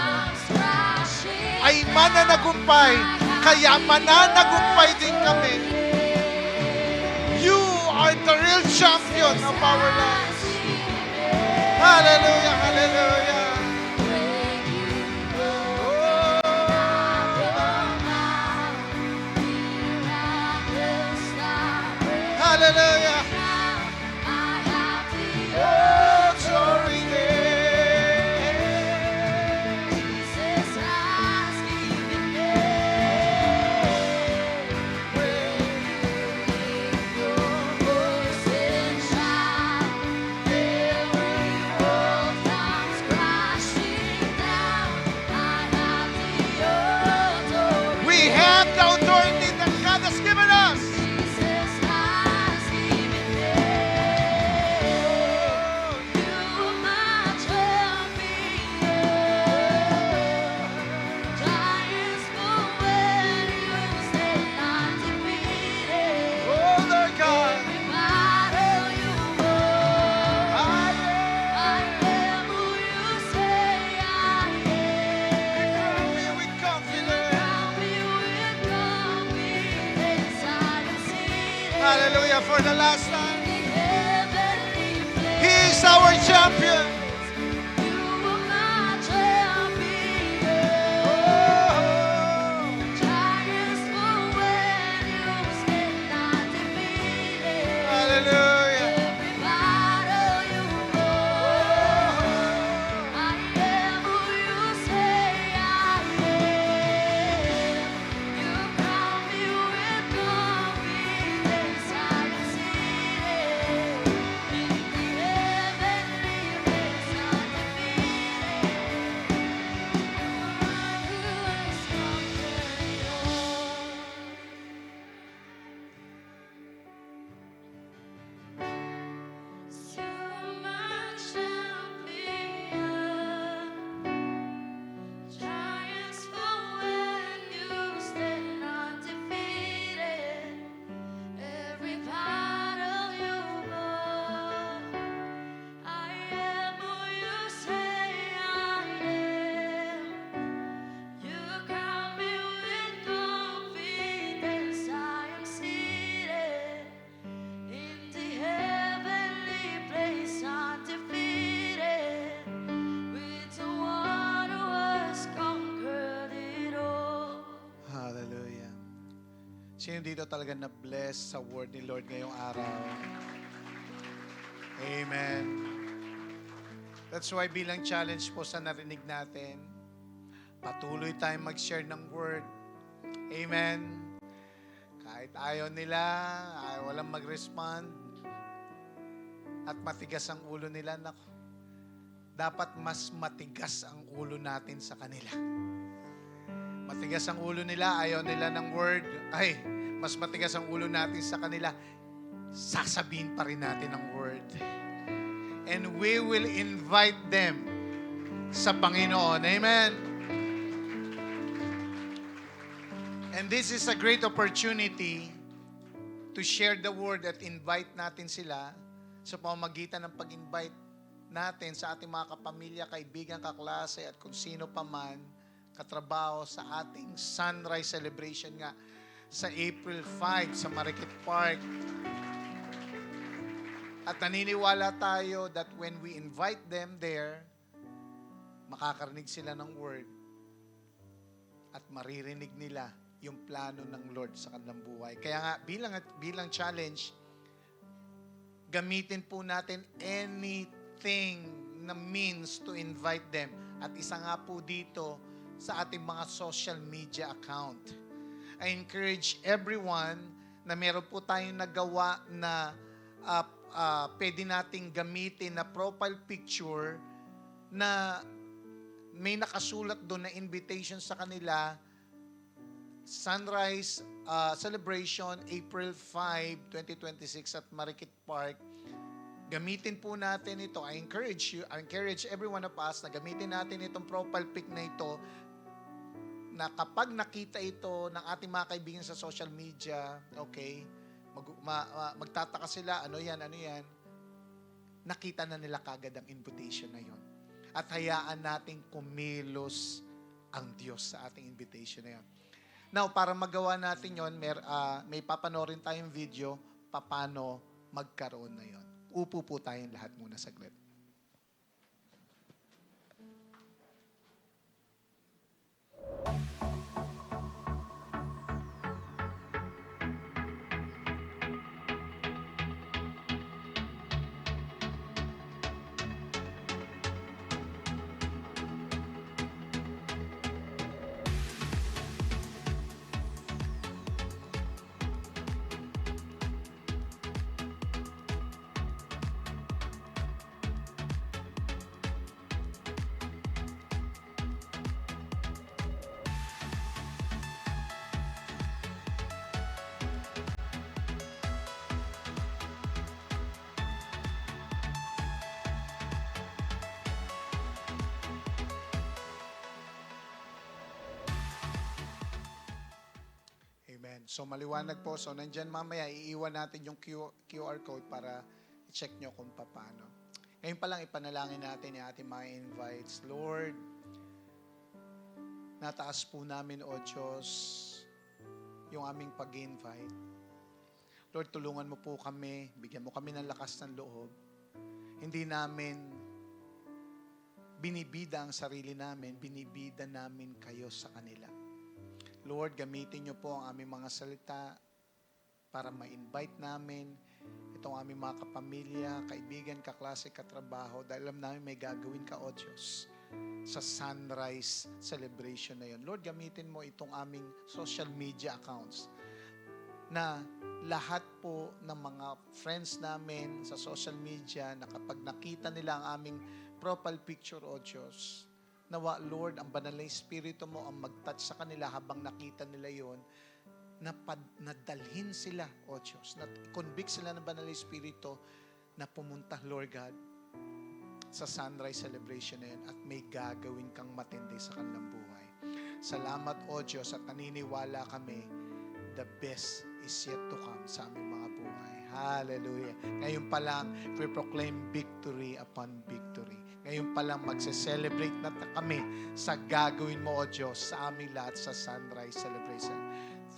ay mananagumpay. Kaya mananagumpay din kami. You are the real champion of our lives. Hallelujah, hallelujah. Hallelujah. Oh, glory. We have the authority that God has given us. Oh, Lord God. With confidence. Hallelujah, for the last time. He is our champion. Hallelujah. Hallelujah. Sino dito talaga na-bless sa word ni Lord ngayong araw? Amen. That's why bilang challenge po sa narinig natin, patuloy tayong mag-share ng word. Amen. Kahit ayaw nila, walang mag-respond, at matigas ang ulo nila, nako, dapat mas matigas ang ulo natin sa kanila. Matigas ang ulo nila, ayaw nila ng word, mas matigas ang ulo natin sa kanila, sasabihin pa rin natin ang word. And we will invite them sa Panginoon. Amen. And this is a great opportunity to share the word at invite natin sila sa pamamagitan ng pag-invite natin sa ating mga kapamilya, kaibigan, kaklase at kung sino pa man katrabaho sa ating sunrise celebration nga sa April 5 sa Marikit Park. At naniniwala tayo that when we invite them there, makakarinig sila ng word at maririnig nila yung plano ng Lord sa kanilang buhay. Kaya nga, bilang challenge, gamitin po natin anything na means to invite them. At isa nga po dito sa ating mga social media account. I encourage everyone na meron po tayong nagawa na pwede nating gamitin na profile picture na may nakasulat doon na invitation sa kanila, Sunrise Celebration, April 5, 2026 at Marikit Park. Gamitin po natin ito. I encourage every one of us na gamitin natin itong profile pic na ito na kapag nakita ito ng ating mga kaibigan sa social media, okay, magtataka sila, ano yan, nakita na nila kagad ang invitation na yon. At hayaan nating kumilos ang Diyos sa ating invitation na yon. Now, para magawa natin yon, may papanoorin tayong video paano magkaroon na yon. Upo po tayong lahat muna saglit. Amen. So maliwanag po. So nandyan mamaya, iiwan natin yung QR code para i-check nyo kung paano. Ngayon pa lang, ipanalangin natin yung ating mga invites. Lord, nataas po namin, O Diyos, yung aming pag-invite. Lord, tulungan mo po kami, bigyan mo kami ng lakas ng loob. Hindi namin binibida ang sarili namin, binibida namin kayo sa kanila. Lord, gamitin niyo po ang aming mga salita para ma-invite namin itong aming mga kapamilya, kaibigan, kaklase, katrabaho, dahil alam namin may gagawin ka, O Diyos, sa sunrise celebration na yon. Lord, gamitin mo itong aming social media accounts na lahat po ng mga friends namin sa social media na kapag nakita nila ang aming profile picture, O Diyos, nawa, Lord, ang banal na Espiritu mo ang mag-touch sa kanila habang nakita nila yon, nadalhin sila, O Diyos, na convict sila ng banal na Espiritu na pumunta, Lord God, sa sunrise celebration na yun at may gagawin kang matindi sa kanilang buhay. Salamat, O Diyos, at naniniwala kami, the best is yet to come sa aming mga buhay. Hallelujah. Ngayon pa lang, we proclaim victory upon victory. Ngayon pa lang, magse-celebrate na kami sa gagawin mo, O Diyos, sa aming lahat sa sunrise celebration.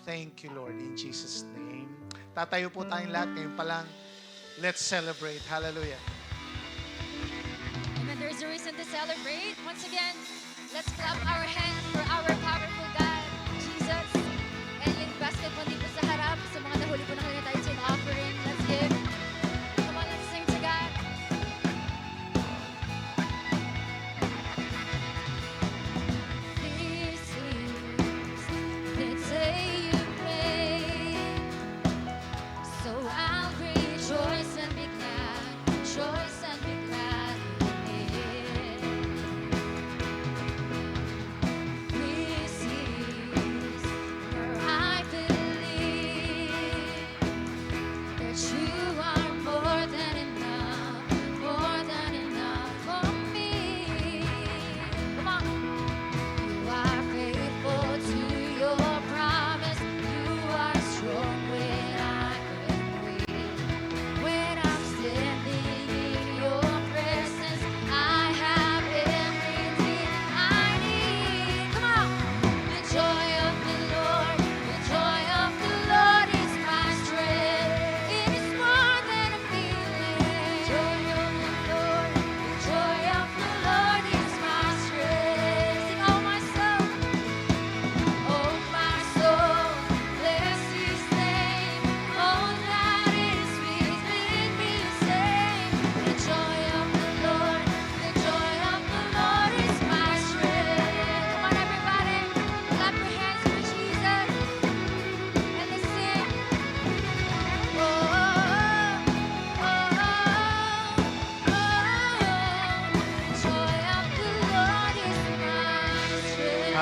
Thank you, Lord, in Jesus' name. Tatayo po tayong lahat. Ngayon pa lang, let's celebrate. Hallelujah. Amen. There's a reason to celebrate. Once again, let's clap our hands for our powerful God, Jesus. And yung basket po dito sa harap, sa mga nahuli po na kayo tayo in offering. Let's give. Come on, let's sing to God.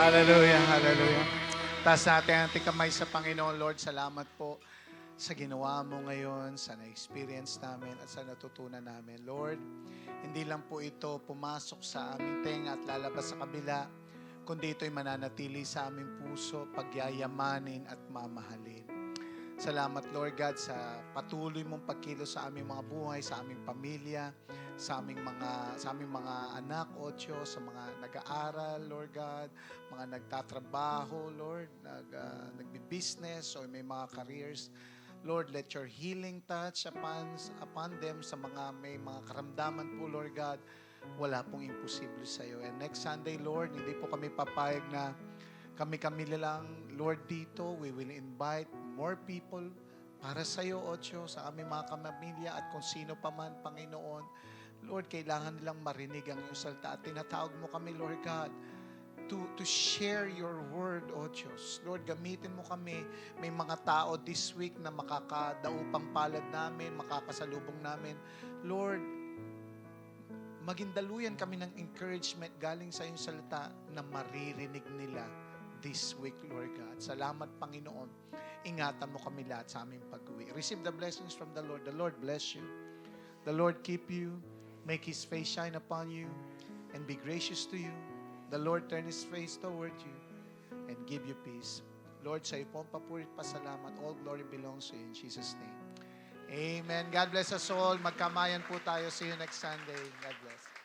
Hallelujah, hallelujah. Taas natin ang ating kamay sa Panginoon, Lord. Salamat po sa ginawa mo ngayon, sa na-experience namin at sa natutunan namin. Lord, hindi lang po ito pumasok sa aming tenga at lalabas sa kabila, kundi ito'y mananatili sa aming puso, pagyayamanin at mamahalin. Salamat, Lord God, sa patuloy mong pagkilos sa aming mga buhay, sa aming pamilya, sa aming mga anak, Otyo, sa mga nag-aaral, Lord God, mga nagtatrabaho, Lord, nagbi-business o may mga careers. Lord, let your healing touch upon them sa mga may mga karamdaman po, Lord God. Wala pong imposible sa iyo. And next Sunday, Lord, hindi po kami papayag na kami lang, Lord, dito. We will invite more people para sa iyo, Otyo, sa aming mga kamamilya at kung sino pa man, Panginoon. Lord, kailangan nilang marinig ang iyong salita at tinatawag mo kami, Lord God, to share your word, O Diyos. Lord, gamitin mo kami. May mga tao this week na makakadaupang palad namin, makakasalubong namin. Lord, maging daluyan kami ng encouragement galing sa iyong salita na maririnig nila this week, Lord God. Salamat, Panginoon. Ingatan mo kami lahat sa aming pag-uwi. Receive the blessings from the Lord. The Lord bless you. The Lord keep you. Make His face shine upon you and be gracious to you. The Lord turn His face toward you and give you peace. Lord, sa iyo po ang papuri at pasalamat. All glory belongs to you in Jesus' name. Amen. God bless us all. Magkamayan po tayo. See you next Sunday. God bless.